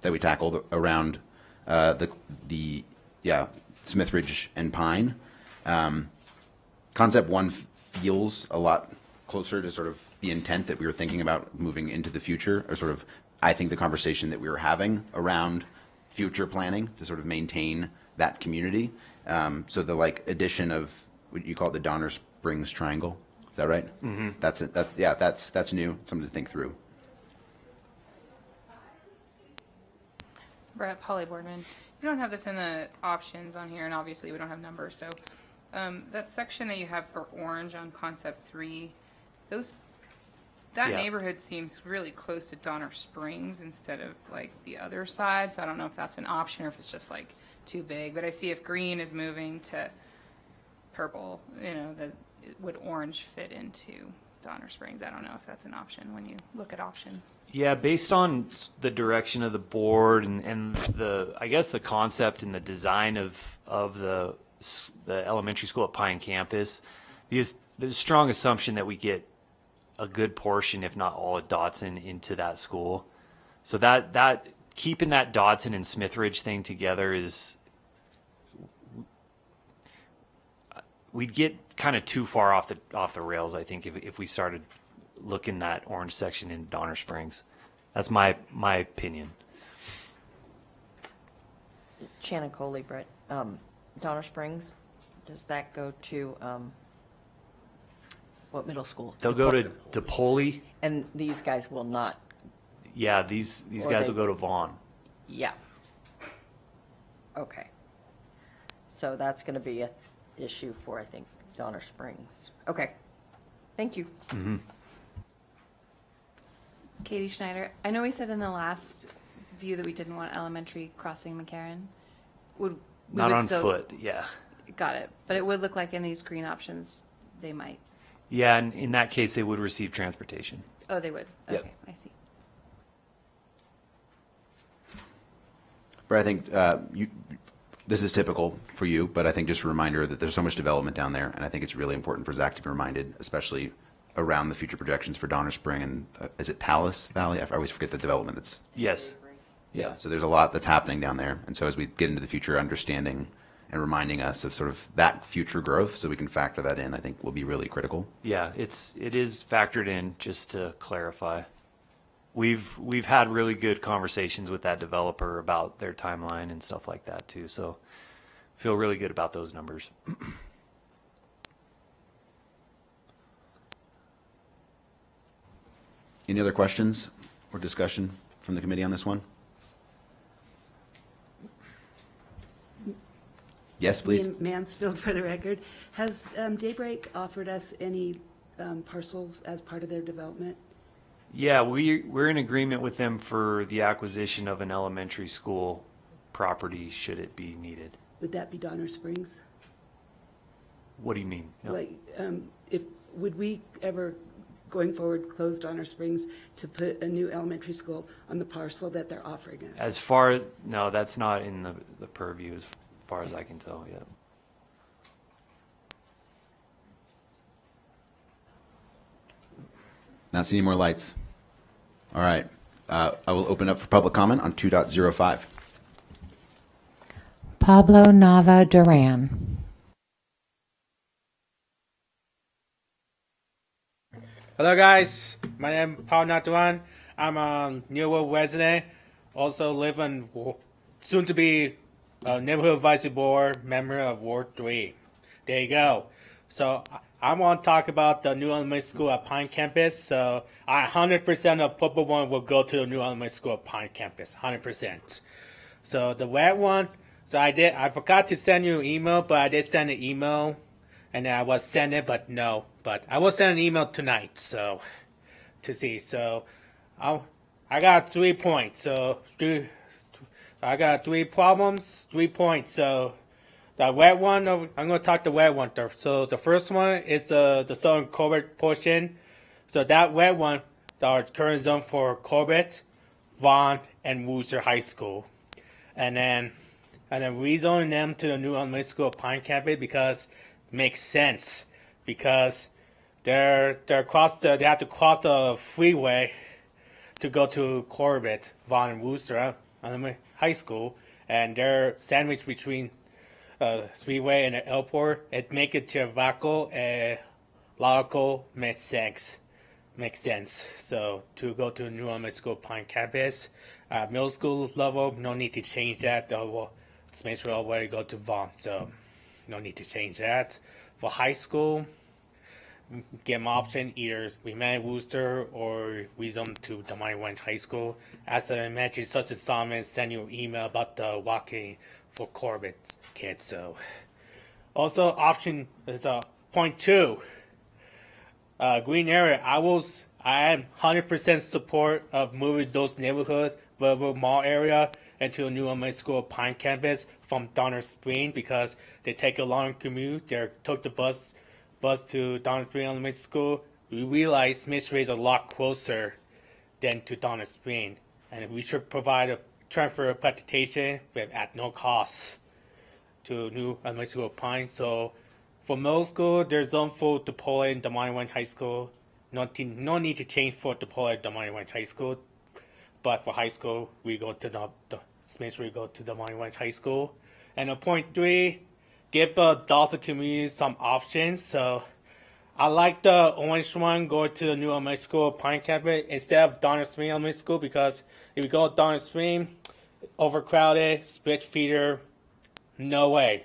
that we tackled around the Smith Ridge and Pine. Concept one feels a lot closer to sort of the intent that we were thinking about moving into the future, or sort of, I think, the conversation that we were having around future planning to sort of maintain that community. So the addition of what you call it, the Donner Springs Triangle. Is that right? Mm-hmm. That's new. Something to think through. Brett, Polly Boardman. We don't have this in the options on here, and obviously we don't have numbers. So that section that you have for orange on concept 3, that neighborhood seems really close to Donner Springs instead of the other side. So I don't know if that's an option or if it's just too big. But I see if green is moving to purple, would orange fit into Donner Springs? I don't know if that's an option when you look at options. Yeah, based on the direction of the board and I guess the concept and the design of the elementary school at Pine Campus, there's a strong assumption that we get a good portion, if not all, of Dotson into that school. So that keeping that Dotson and Smith Ridge thing together is, we'd get kind of too far off the rails, I think, if we started looking that orange section in Donner Springs. That's my opinion. Shannon Coley, Brett. Donner Springs, does that go to what middle school? They'll go to DePoli. And these guys will not. Yeah, these guys will go to Vaughn. Yeah. Okay. So that's going to be an issue for, I think, Donner Springs. Okay. Thank you. Mm-hmm. Katie Schneider, I know we said in the last view that we didn't want elementary crossing McCarran. Not on foot, yeah. Got it. But it would look like in these green options, they might. Yeah, and in that case, they would receive transportation. Oh, they would. Yep. Okay, I see. But I think this is typical for you, but I think just a reminder that there's so much development down there, and I think it's really important for Zach to be reminded, especially around the future projections for Donner Spring and is it Talus Valley? I always forget the development that's. Yes. Yeah, so there's a lot that's happening down there, and so as we get into the future, understanding and reminding us of sort of that future growth, so we can factor that in, I think will be really critical. Yeah, it is factored in, just to clarify. We've had really good conversations with that developer about their timeline and stuff like that too, so feel really good about those numbers. Any other questions or discussion from the committee on this one? Yes, please. Mansfield, for the record. Has Daybreak offered us any parcels as part of their development? Yeah, we're in agreement with them for the acquisition of an elementary school property should it be needed. Would that be Donner Springs? What do you mean? No. Like, would we ever, going forward, close Donner Springs to put a new elementary school on the parcel that they're offering us? No, that's not in the purview as far as I can tell yet. Not seeing any more lights. All right. I will open up for public comment on 2.05. Pablo Nava Duran. Hello guys, my name is Paul Natuan. I'm a New World resident. Also live in soon to be a neighborhood advisory board member of Ward 3. There you go. So I want to talk about the new elementary school at Pine Campus. So 100% of Purple One will go to the new elementary school at Pine Campus, 100%. So the red one, so I forgot to send you an email, but I did send an email, and I was sent it, but no. But I will send an email tonight, so to see. So I got 3 points. So I got 3 problems, 3 points. So the red one, I'm going to talk the red one. So the first one is the southern Corbett portion. So that red one, our current zone for Corbett, Vaughn, and Wooster High School. And then rezoning them to the new elementary school at Pine Campus because it makes sense. Because they have to cross the freeway to go to Corbett, Vaughn, and Wooster High School, and they're sandwiched between freeway and the airport. It makes it geographical and logical makes sense. So to go to new elementary school Pine Campus, middle school level, no need to change that. Just make sure already go to Vaughn, so no need to change that. For high school, give them option either we manage Wooster or we zone to the Mighty Ranch High School. As I mentioned, such as Simon send you an email about the walking for Corbett's kids. So also option is point 2. Green area. I am 100% support of moving those neighborhoods, River Mall area, into a new elementary school Pine Campus from Donner Spring because they take a long commute. They took the bus to Donner Spring Elementary School. We realize Smith Ray is a lot closer than to Donner Spring, and we should provide a transfer of transportation at no cost to new elementary school Pine. So for middle school, there's zone for DePaul and Mighty Ranch High School. No need to change for DePaul and Mighty Ranch High School. But for high school, we go to the Smith Ray go to the Mighty Ranch High School. And point 3, give the Dawson community some options. So I like the orange one, go to the new elementary school, Pine Campus, instead of Donner Spring Elementary School, because if you go to Donner Spring, overcrowded, split feeder, no way.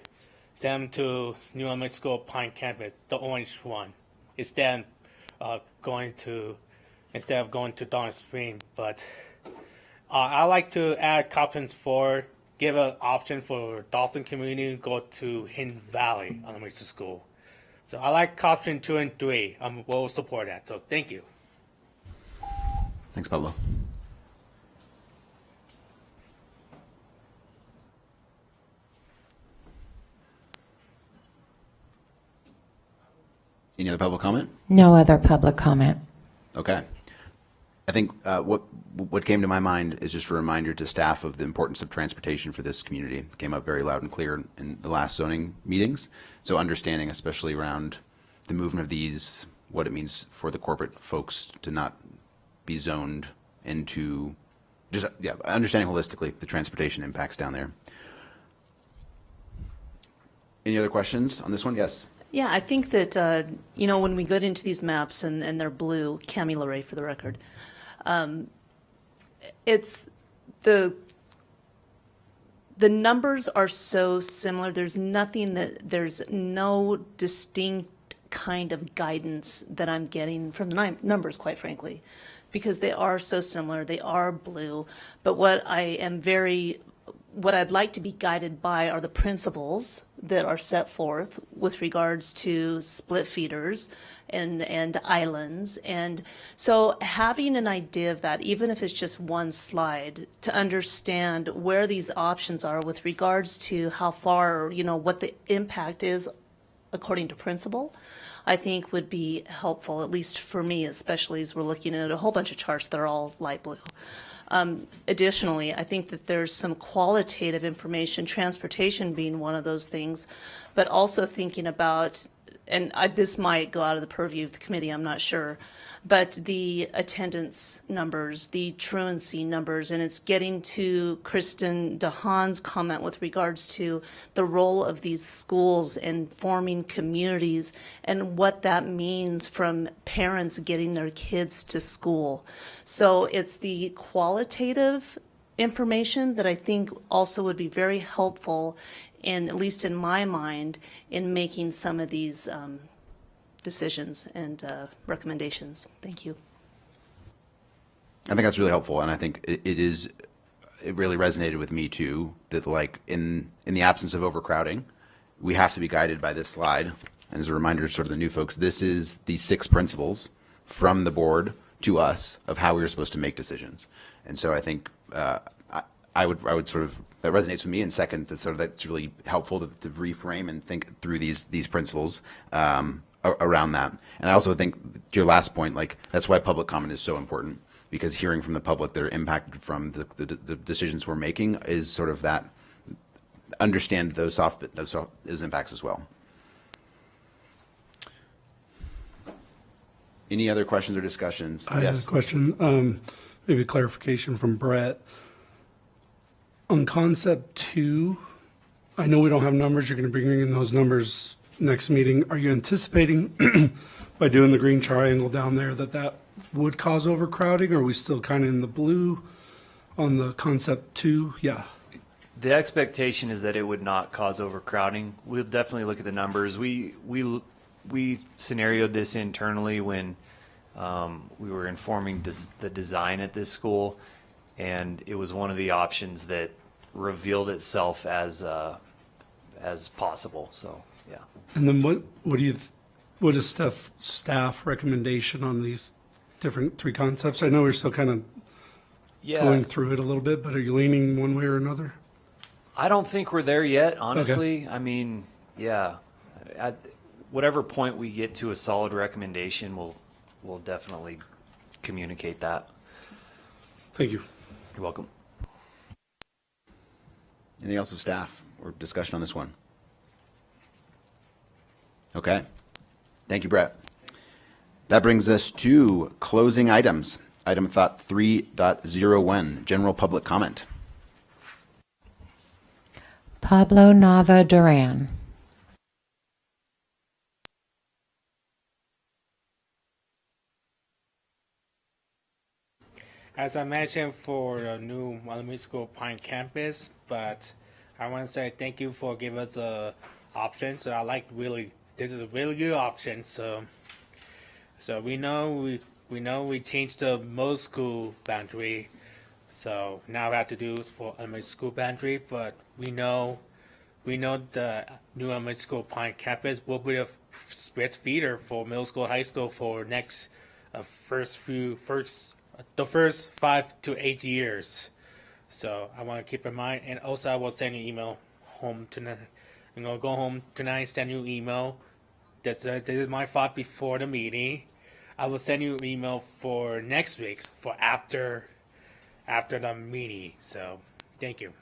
Send them to new elementary school, Pine Campus, the orange one, instead of going to Donner Spring. But I like to add options for give an option for Dawson community go to Hidden Valley Elementary School. So I like option 2 and 3. We'll support that. So thank you. Thanks, Pablo. Any other public comment? No other public comment. Okay. I think what came to my mind is just a reminder to staff of the importance of transportation for this community. It came up very loud and clear in the last zoning meetings. So understanding, especially around the movement of these, what it means for the corporate folks to not be zoned into, just understanding holistically the transportation impacts down there. Any other questions on this one? Yes. Yeah, I think that, when we get into these maps and they're blue, Cami LeRae for the record, it's the numbers are so similar. There's no distinct kind of guidance that I'm getting from the numbers, quite frankly, because they are so similar. They are blue. But what I'd like to be guided by are the principles that are set forth with regards to split feeders and islands. And so having an idea of that, even if it's just one slide, to understand where these options are with regards to how far, what the impact is according to principle, I think would be helpful, at least for me, especially as we're looking at a whole bunch of charts that are all light blue. Additionally, I think that there's some qualitative information, transportation being one of those things, but also thinking about, and this might go out of the purview of the committee, I'm not sure, but the attendance numbers, the truancy numbers, and it's getting to Kristen DeHaan's comment with regards to the role of these schools in forming communities and what that means from parents getting their kids to school. So it's the qualitative information that I think also would be very helpful in, at least in my mind, in making some of these decisions and recommendations. Thank you. I think that's really helpful, and I think it really resonated with me too, that like in the absence of overcrowding, we have to be guided by this slide. And as a reminder to sort of the new folks, this is the 6 principles from the board to us of how we are supposed to make decisions. And so I think I would sort of, that resonates with me. And second, that's really helpful to reframe and think through these principles around that. And I also think to your last point, like that's why public comment is so important, because hearing from the public that are impacted from the decisions we're making is sort of that, understand those impacts as well. Any other questions or discussions? I have a question, maybe clarification from Brett. On concept 2, I know we don't have numbers. You're going to be bringing in those numbers next meeting. Are you anticipating by doing the green triangle down there that would cause overcrowding? Or are we still kind of in the blue on the concept 2? Yeah. The expectation is that it would not cause overcrowding. We'll definitely look at the numbers. We scenarioed this internally when we were informing the design at this school, and it was one of the options that revealed itself as possible. So yeah. And then what is staff recommendation on these different 3 concepts? I know we're still kind of going through it a little bit, but are you leaning one way or another? I don't think we're there yet, honestly. Okay. I mean, yeah. At whatever point we get to a solid recommendation, we'll definitely communicate that. Thank you. You're welcome. Anything else of staff or discussion on this one? Okay. Thank you, Brett. That brings us to closing items. Item thought 3.01, general public comment. Pablo Nava Duran. As I mentioned for the new elementary school Pine campus, but I want to say thank you for giving us the option. So this is a really good option. So we know we changed the middle school boundary. So now we have to do for elementary school boundary, but we know the new elementary school Pine campus will be a split feeder for middle school, high school for next the first 5 to 8 years. So I want to keep in mind, and also I will send you an email home tonight. I'm gonna go home tonight, send you an email. This is my thought before the meeting. I will send you an email for next week for after the meeting. So thank you.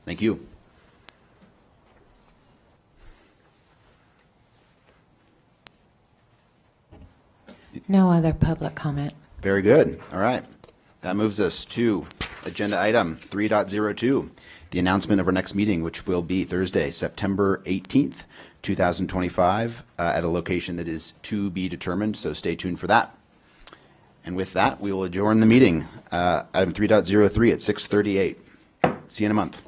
Thank you. No other public comment. Very good. All right. That moves us to agenda item 3.02, the announcement of our next meeting, which will be Thursday, September 18th, 2025, at a location that is to be determined, so stay tuned for that. And with that, we will adjourn the meeting. Item 3.03 at 6:38. See you in a month.